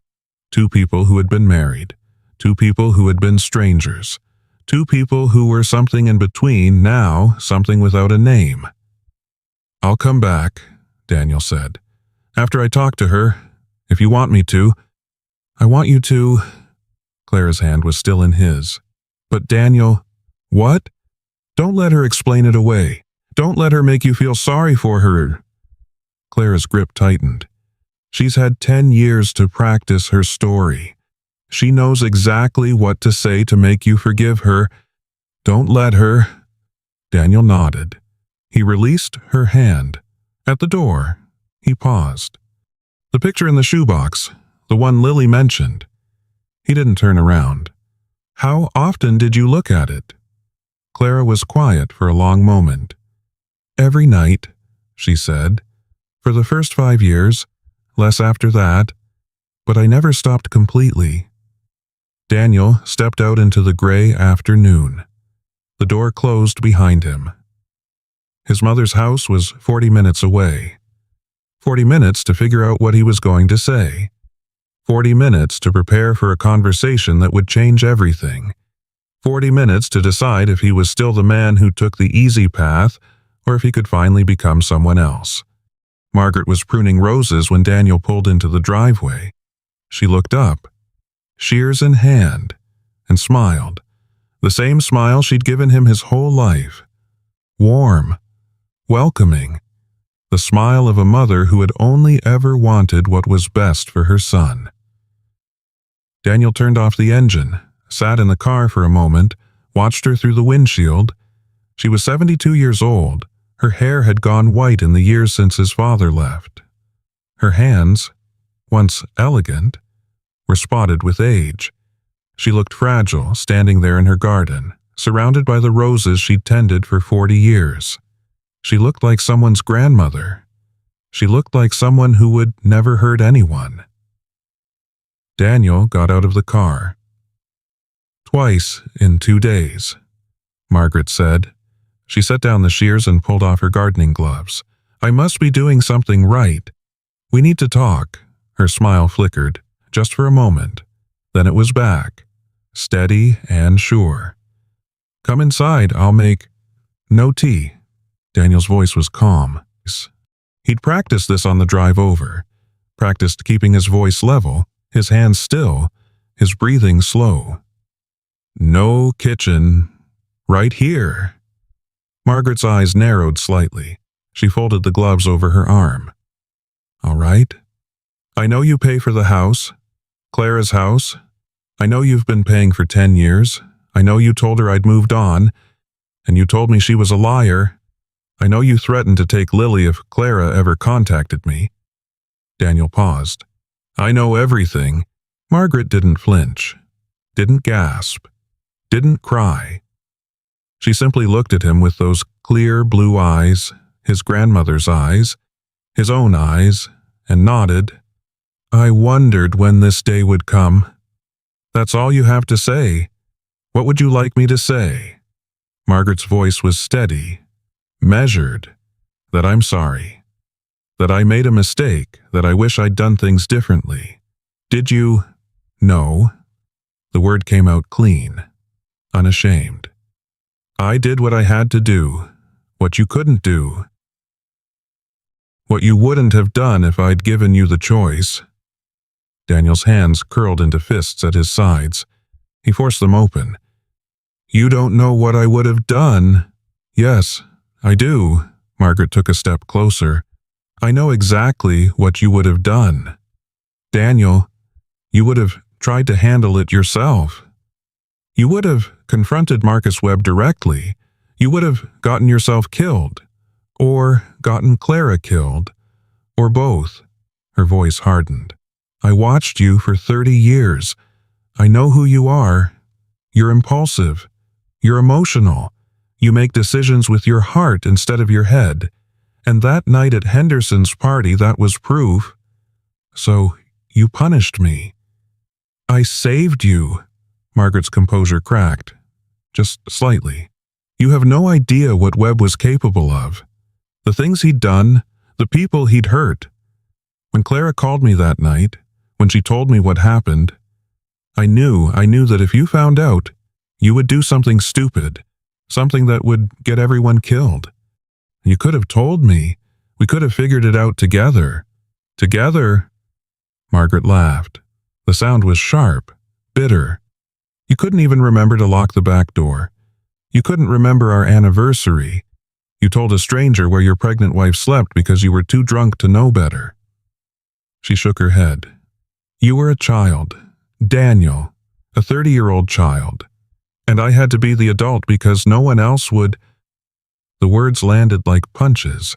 Two people who had been married. Two people who had been strangers. Two people who were something in between, now something without a name. I'll come back, Daniel said. After I talk to her, if you want me to. I want you to... Clara's hand was still in his. But Daniel... What? Don't let her explain it away. Don't let her make you feel sorry for her. Clara's grip tightened. She's had 10 years to practice her story. She knows exactly what to say to make you forgive her. Don't let her. Daniel nodded. He released her hand. At the door, he paused. The picture in the shoebox, the one Lily mentioned. He didn't turn around. How often did you look at it? Clara was quiet for a long moment. Every night, she said. For the first 5 years, less after that, but I never stopped completely. Daniel stepped out into the gray afternoon. The door closed behind him. His mother's house was 40 minutes away. 40 minutes to figure out what he was going to say. 40 minutes to prepare for a conversation that would change everything. 40 minutes to decide if he was still the man who took the easy path or if he could finally become someone else. Margaret was pruning roses when Daniel pulled into the driveway. She looked up, shears in hand, and smiled. The same smile she'd given him his whole life. Warm, welcoming. The smile of a mother who had only ever wanted what was best for her son. Daniel turned off the engine, sat in the car for a moment, watched her through the windshield. She was 72 years old. Her hair had gone white in the years since his father left. Her hands, once elegant, were spotted with age. She looked fragile, standing there in her garden, surrounded by the roses she'd tended for 40 years. She looked like someone's grandmother. She looked like someone who would never hurt anyone. Daniel got out of the car. Twice in 2 days, Margaret said. She set down the shears and pulled off her gardening gloves. I must be doing something right. We need to talk. Her smile flickered, just for a moment. Then it was back, steady and sure. Come inside, I'll make... No tea. Daniel's voice was calm. He'd practiced this on the drive over. Practiced keeping his voice level, his hands still, his breathing slow. No kitchen. Right here. Margaret's eyes narrowed slightly. She folded the gloves over her arm. All right. I know you pay for the house. Clara's house. I know you've been paying for 10 years. I know you told her I'd moved on. And you told me she was a liar. I know you threatened to take Lily if Clara ever contacted me. Daniel paused. I know everything. Margaret didn't flinch. didn't gasp, didn't cry. She simply looked at him with those clear blue eyes, his grandmother's eyes, his own eyes, and nodded. I wondered when this day would come. That's all you have to say. What would you like me to say? Margaret's voice was steady, measured, that I'm sorry, that I made a mistake, that I wish I'd done things differently. Did you? No. The word came out clean, unashamed. I did what I had to do, what you couldn't do, what you wouldn't have done if I'd given you the choice. Daniel's hands curled into fists at his sides. He forced them open. You don't know what I would have done. Yes, I do. Margaret took a step closer. I know exactly what you would have done. Daniel, you would have tried to handle it yourself. You would have confronted Marcus Webb directly. You would have gotten yourself killed, or gotten Clara killed, or both. Her voice hardened. I watched you for 30 years. I know who you are. You're impulsive. You're emotional. You make decisions with your heart instead of your head. And that night at Henderson's party, that was proof. So you punished me. I saved you. Margaret's composure cracked, just slightly. You have no idea what Webb was capable of. The things he'd done, the people he'd hurt. When Clara called me that night, when she told me what happened, I knew that if you found out, you would do something stupid, something that would get everyone killed. You could have told me. We could have figured it out together. Together? Margaret laughed. The sound was sharp, bitter. You couldn't even remember to lock the back door. You couldn't remember our anniversary. You told a stranger where your pregnant wife slept because you were too drunk to know better. She shook her head. You were a child, Daniel, a 30-year-old child, and I had to be the adult because no one else would. The words landed like punches,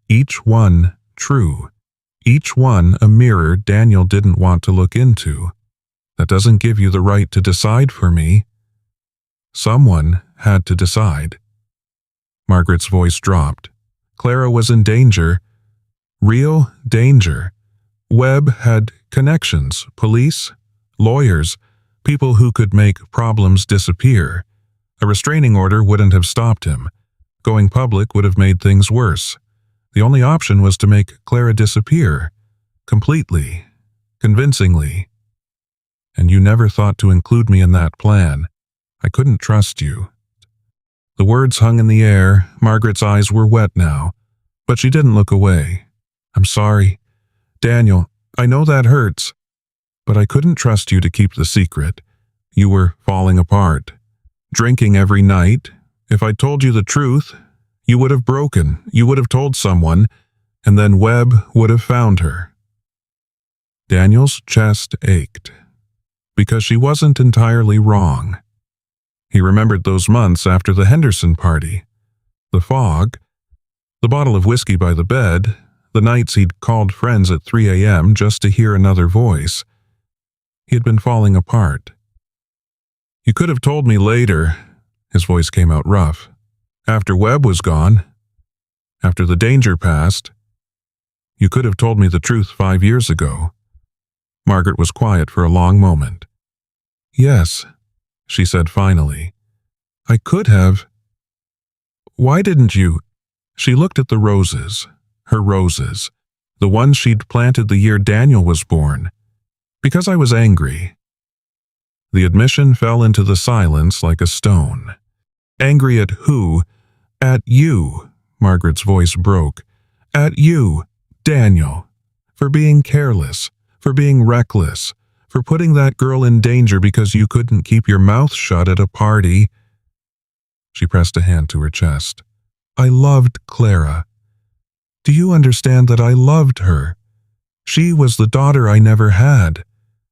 each one true, each one a mirror Daniel didn't want to look into. That doesn't give you the right to decide for me. Someone had to decide. Margaret's voice dropped. Clara was in danger. Real danger. Webb had connections, police, lawyers, people who could make problems disappear. A restraining order wouldn't have stopped him. Going public would have made things worse. The only option was to make Clara disappear. Completely. Convincingly. And you never thought to include me in that plan. I couldn't trust you. The words hung in the air. Margaret's eyes were wet now, but she didn't look away. I'm sorry. Daniel, I know that hurts, but I couldn't trust you to keep the secret. You were falling apart. Drinking every night. If I'd told you the truth, you would have broken. You would have told someone, and then Webb would have found her. Daniel's chest ached, because she wasn't entirely wrong. He remembered those months after the Henderson party. The fog, the bottle of whiskey by the bed, the nights he'd called friends at 3 a.m. just to hear another voice. He had been falling apart. You could have told me later. His voice came out rough. After Webb was gone, after the danger passed, you could have told me the truth 5 years ago. Margaret was quiet for a long moment. Yes, she said finally. I could have. Why didn't you? She looked at the roses, her roses, the ones she'd planted the year Daniel was born. Because I was angry. The admission fell into the silence like a stone. Angry at who? At you, Margaret's voice broke. At you, Daniel, for being careless, for being reckless, for putting that girl in danger because you couldn't keep your mouth shut at a party. She pressed a hand to her chest. I loved Clara. Do you understand that I loved her? She was the daughter I never had,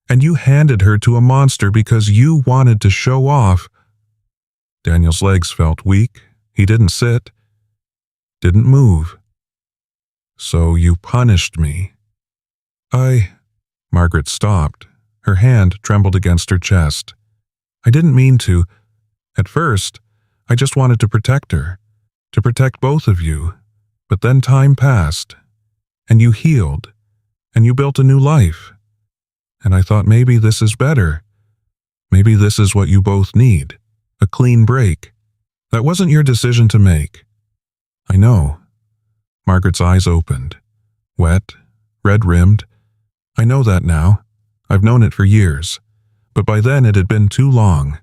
and you handed her to a monster because you wanted to show off. Daniel's legs felt weak. He didn't sit, didn't move. So you punished me. Margaret stopped. Her hand trembled against her chest. I didn't mean to. At first, I just wanted to protect her, to protect both of you. But then time passed, and you healed, and you built a new life. And I thought maybe this is better. Maybe this is what you both need, a clean break. That wasn't your decision to make. I know. Margaret's eyes opened. Wet, red-rimmed. I know that now. I've known it for years. But by then it had been too long.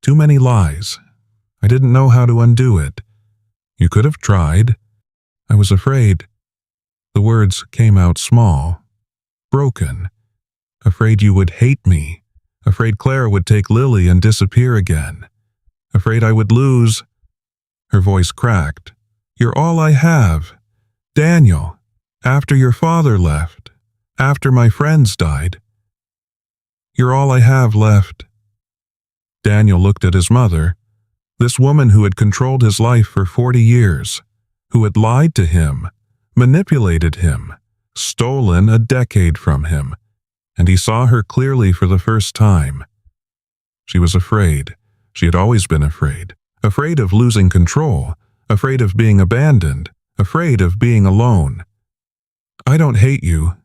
Too many lies. I didn't know how to undo it. You could have tried. I was afraid. The words came out small. Broken. Afraid you would hate me. Afraid Clara would take Lily and disappear again. Afraid I would lose. Her voice cracked. You're all I have. Daniel. After your father left. After my friends died. You're all I have left. Daniel looked at his mother. This woman who had controlled his life for 40 years. Who had lied to him. Manipulated him. Stolen a decade from him. And he saw her clearly for the first time. She was afraid. She had always been afraid. Afraid of losing control. Afraid of being abandoned. Afraid of being alone. I don't hate you.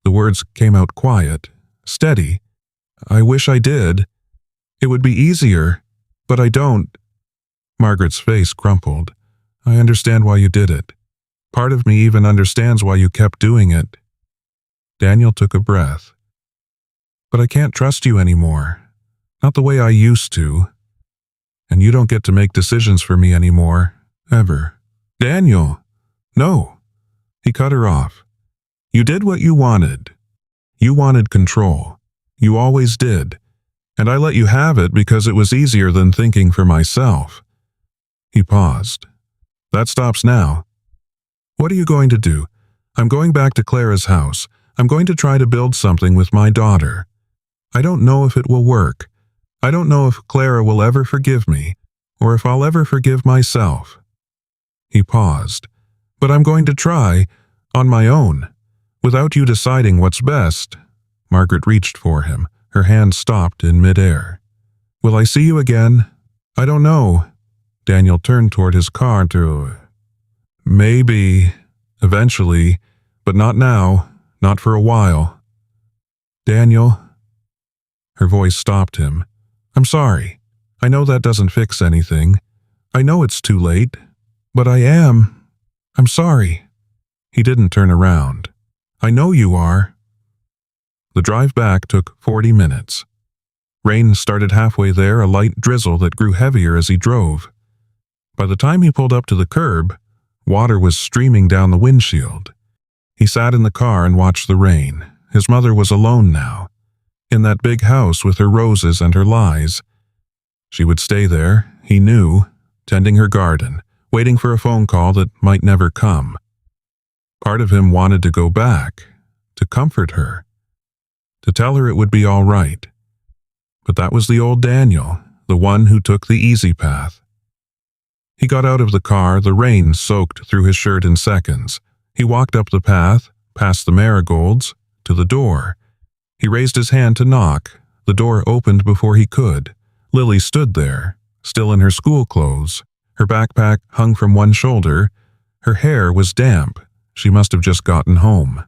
The words came out quiet, steady. I wish I did. It would be easier, but I don't. Margaret's face crumpled. I understand why you did it. Part of me even understands why you kept doing it. Daniel took a breath. But I can't trust you anymore. Not the way I used to. And you don't get to make decisions for me anymore, ever. Daniel! No. He cut her off. You did what you wanted. You wanted control. You always did. And I let you have it because it was easier than thinking for myself. He paused. That stops now. What are you going to do? I'm going back to Clara's house. I'm going to try to build something with my daughter. I don't know if it will work. I don't know if Clara will ever forgive me, or if I'll ever forgive myself. He paused. But I'm going to try, on my own, without you deciding what's best. Margaret reached for him. Her hand stopped in midair. Will I see you again? I don't know. Daniel turned toward his car to... Maybe, eventually, but not now, not for a while. Daniel... Her voice stopped him. I'm sorry. I know that doesn't fix anything. I know it's too late. But I'm sorry. He didn't turn around. I know you are. The drive back took 40 minutes. Rain started halfway there, a light drizzle that grew heavier as he drove. By the time he pulled up to the curb, water was streaming down the windshield. He sat in the car and watched the rain. His mother was alone now. In that big house with her roses and her lies. She would stay there, he knew, tending her garden, waiting for a phone call that might never come. Part of him wanted to go back, to comfort her, to tell her it would be all right. But that was the old Daniel, the one who took the easy path. He got out of the car, the rain soaked through his shirt in seconds. He walked up the path, past the marigolds, to the door. He raised his hand to knock. The door opened before he could. Lily stood there, still in her school clothes. Her backpack hung from one shoulder. Her hair was damp. She must have just gotten home.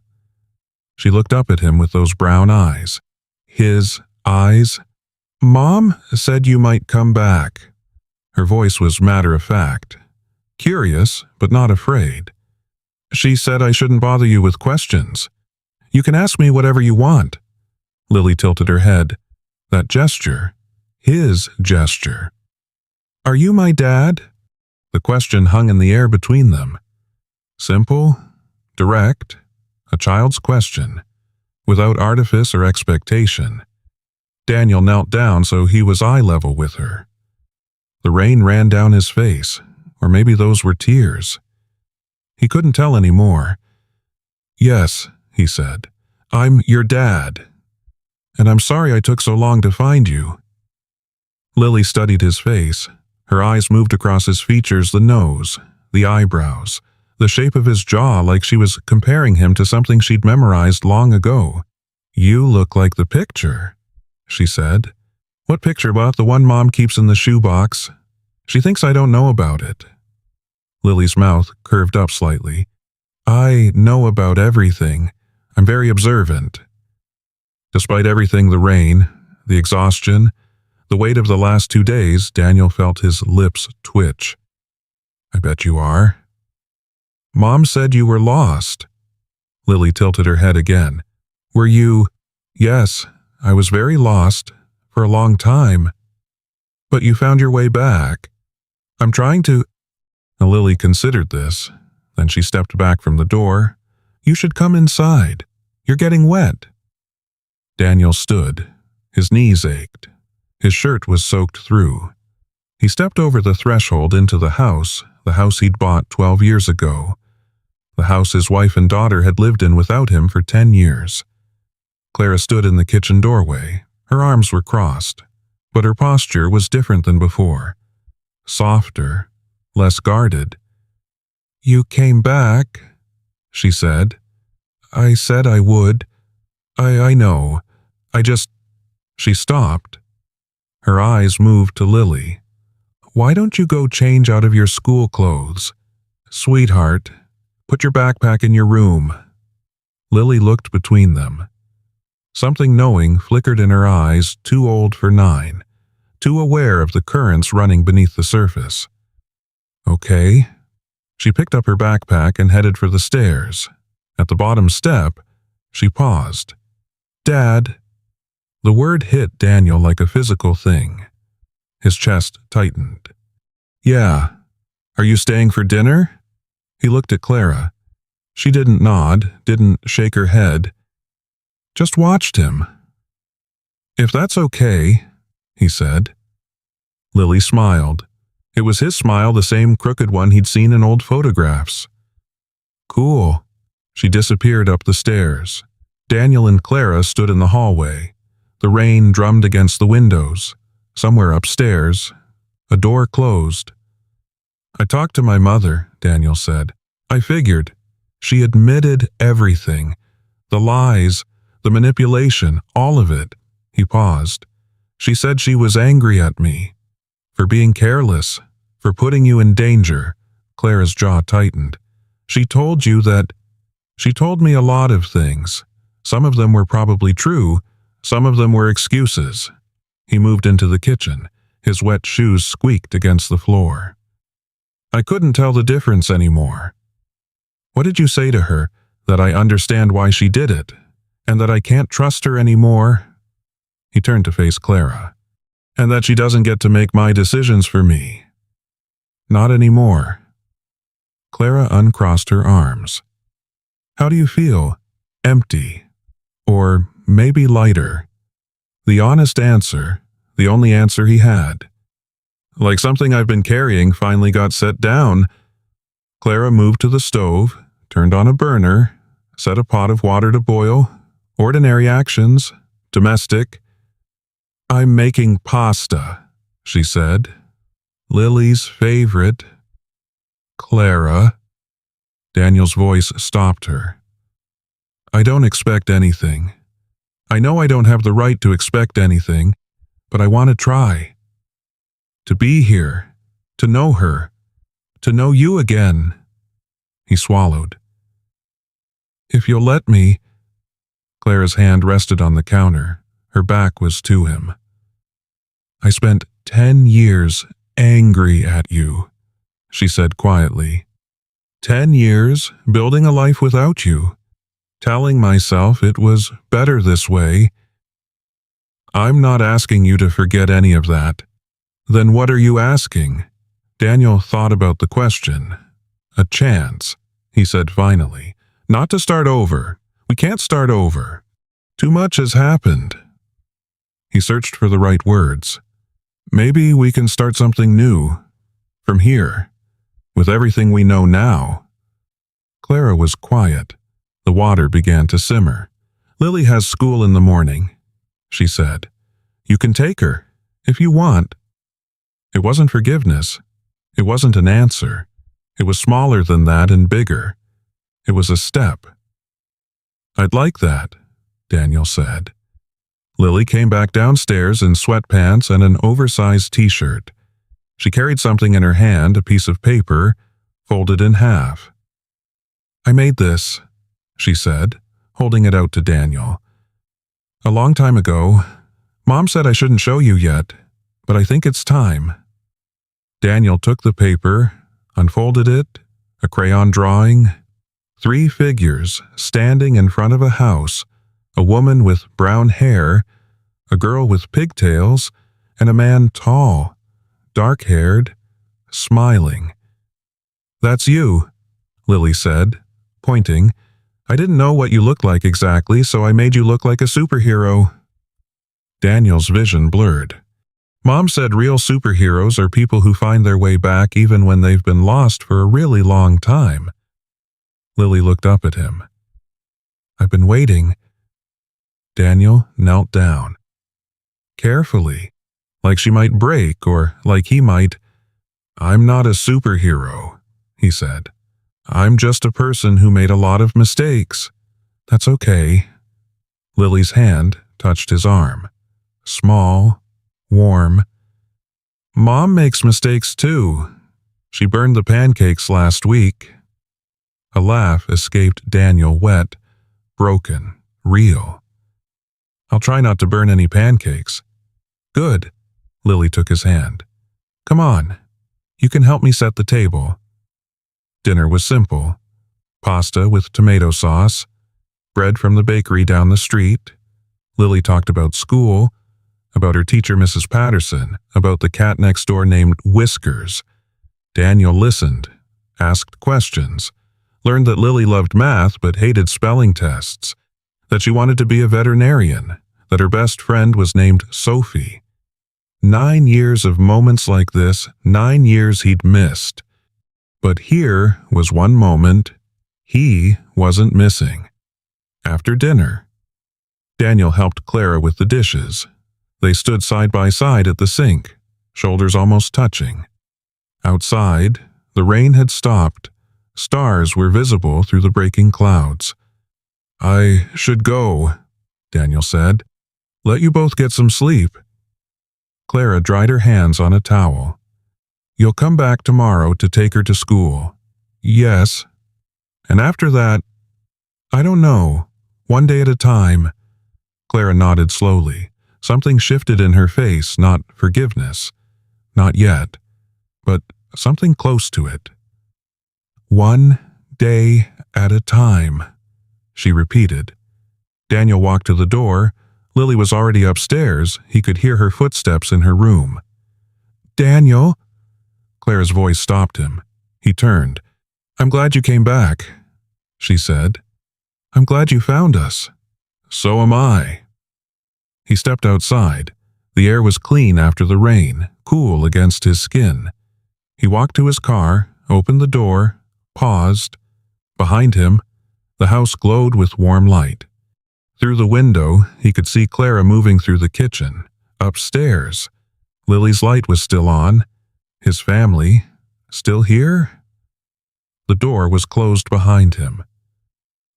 She looked up at him with those brown eyes. His eyes. Mom said you might come back. Her voice was matter-of-fact. Curious, but not afraid. She said I shouldn't bother you with questions. You can ask me whatever you want. Lily tilted her head. That gesture. His gesture. Are you my dad? The question hung in the air between them. Simple, direct, a child's question, without artifice or expectation. Daniel knelt down so he was eye level with her. The rain ran down his face, or maybe those were tears. He couldn't tell any more. Yes, he said, I'm your dad. And I'm sorry I took so long to find you. Lily studied his face. Her eyes moved across his features, the nose, the eyebrows, the shape of his jaw, like she was comparing him to something she'd memorized long ago. You look like the picture, she said. What picture, But the one Mom keeps in the shoebox? She thinks I don't know about it. Lily's mouth curved up slightly. I know about everything. I'm very observant. Despite everything, the rain, the exhaustion, the weight of the last 2 days, Daniel felt his lips twitch. I bet you are. Mom said you were lost. Lily tilted her head again. Were you? Yes, I was very lost, for a long time. But you found your way back. I'm trying to... Lily considered this. Then she stepped back from the door. You should come inside. You're getting wet. Daniel stood. His knees ached. His shirt was soaked through. He stepped over the threshold into the house he'd bought 12 years ago. The house his wife and daughter had lived in without him for 10 years. Clara stood in the kitchen doorway. Her arms were crossed, but her posture was different than before. Softer, less guarded. You came back, she said. I said I would. I know. I just... She stopped. Her eyes moved to Lily. Why don't you go change out of your school clothes? Sweetheart, put your backpack in your room. Lily looked between them. Something knowing flickered in her eyes, too old for 9, too aware of the currents running beneath the surface. Okay. She picked up her backpack and headed for the stairs. At the bottom step, she paused. Dad. The word hit Daniel like a physical thing. His chest tightened. Yeah. Are you staying for dinner? He looked at Clara. She didn't nod, didn't shake her head. Just watched him. If that's okay, he said. Lily smiled. It was his smile, the same crooked one he'd seen in old photographs. Cool. She disappeared up the stairs. Daniel and Clara stood in the hallway. The rain drummed against the windows. Somewhere upstairs, a door closed. I talked to my mother, Daniel said. I figured. She admitted everything. The lies, the manipulation, all of it. He paused. She said she was angry at me. For being careless. For putting you in danger. Clara's jaw tightened. She told you that... She told me a lot of things. Some of them were probably true. Some of them were excuses. He moved into the kitchen. His wet shoes squeaked against the floor. I couldn't tell the difference anymore. What did you say to her? That I understand why she did it? And that I can't trust her anymore? He turned to face Clara. And that she doesn't get to make my decisions for me? Not anymore. Clara uncrossed her arms. How do you feel? Empty. Or maybe lighter. The honest answer, the only answer he had. Like something I've been carrying finally got set down. Clara moved to the stove, turned on a burner, set a pot of water to boil. Ordinary actions, domestic. I'm making pasta, she said. Lily's favorite. Clara. Daniel's voice stopped her. I don't expect anything. I know I don't have the right to expect anything, but I want to try. To be here, to know her, to know you again. He swallowed. If you'll let me... Clara's hand rested on the counter. Her back was to him. I spent 10 years angry at you, she said quietly. 10 years building a life without you, telling myself it was better this way. I'm not asking you to forget any of that. Then what are you asking? Daniel thought about the question. A chance, he said finally. Not to start over. We can't start over. Too much has happened. He searched for the right words. Maybe we can start something new. From here. With everything we know now. Clara was quiet. The water began to simmer. Lily has school in the morning, she said. You can take her, if you want. It wasn't forgiveness. It wasn't an answer. It was smaller than that and bigger. It was a step. I'd like that, Daniel said. Lily came back downstairs in sweatpants and an oversized t-shirt. She carried something in her hand, a piece of paper, folded in half. "I made this," she said, holding it out to Daniel. "A long time ago. Mom said I shouldn't show you yet, but I think it's time." Daniel took the paper, unfolded it, a crayon drawing. 3 figures standing in front of a house, a woman with brown hair, a girl with pigtails, and a man tall, dark-haired, smiling. "That's you," Lily said, pointing. "I didn't know what you looked like exactly, so I made you look like a superhero." Daniel's vision blurred. Mom said real superheroes are people who find their way back even when they've been lost for a really long time. Lily looked up at him. "I've been waiting." Daniel knelt down. Carefully, like she might break or like he might. "I'm not a superhero," he said. "I'm just a person who made a lot of mistakes." "That's okay." Lily's hand touched his arm. Small, warm. "Mom makes mistakes too. She burned the pancakes last week." A laugh escaped Daniel, wet, broken, real. "I'll try not to burn any pancakes." "Good." Lily took his hand. "Come on. You can help me set the table." Dinner was simple. Pasta with tomato sauce, bread from the bakery down the street. Lily talked about school, about her teacher Mrs. Patterson, about the cat next door named Whiskers. Daniel listened, asked questions, learned that Lily loved math but hated spelling tests, that she wanted to be a veterinarian, that her best friend was named Sophie. 9 years of moments like this, 9 years he'd missed. But here was one moment he wasn't missing. After dinner, Daniel helped Clara with the dishes. They stood side by side at the sink, shoulders almost touching. Outside, the rain had stopped. Stars were visible through the breaking clouds. "I should go," Daniel said. "Let you both get some sleep." Clara dried her hands on a towel. "You'll come back tomorrow to take her to school." "Yes." "And after that, I don't know. One day at a time." Clara nodded slowly. Something shifted in her face, not forgiveness. Not yet, but something close to it. "One day at a time," she repeated. Daniel walked to the door. Lily was already upstairs. He could hear her footsteps in her room. "Daniel?" Clara's voice stopped him. He turned. "I'm glad you came back," she said. "I'm glad you found us." "So am I." He stepped outside. The air was clean after the rain, cool against his skin. He walked to his car, opened the door, paused. Behind him, the house glowed with warm light. Through the window, he could see Clara moving through the kitchen. Upstairs, Lily's light was still on. His family, still here? The door was closed behind him.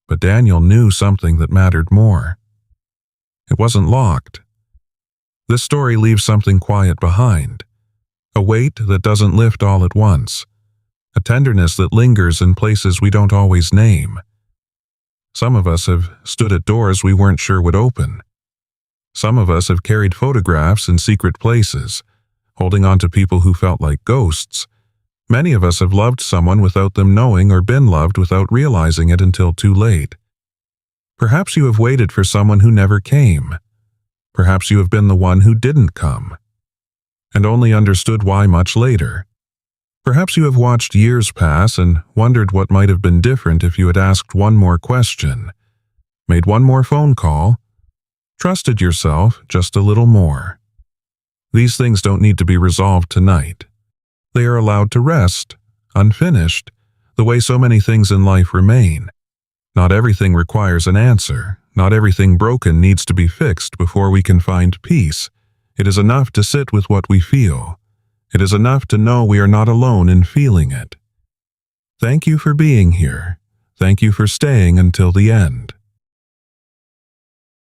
But Daniel knew something that mattered more. It wasn't locked. This story leaves something quiet behind. A weight that doesn't lift all at once. A tenderness that lingers in places we don't always name. Some of us have stood at doors we weren't sure would open. Some of us have carried photographs in secret places, holding on to people who felt like ghosts. Many of us have loved someone without them knowing or been loved without realizing it until too late. Perhaps you have waited for someone who never came. Perhaps you have been the one who didn't come, and only understood why much later. Perhaps you have watched years pass and wondered what might have been different if you had asked one more question, made one more phone call, trusted yourself just a little more. These things don't need to be resolved tonight. They are allowed to rest, unfinished, the way so many things in life remain. Not everything requires an answer. Not everything broken needs to be fixed before we can find peace. It is enough to sit with what we feel. It is enough to know we are not alone in feeling it. Thank you for being here. Thank you for staying until the end.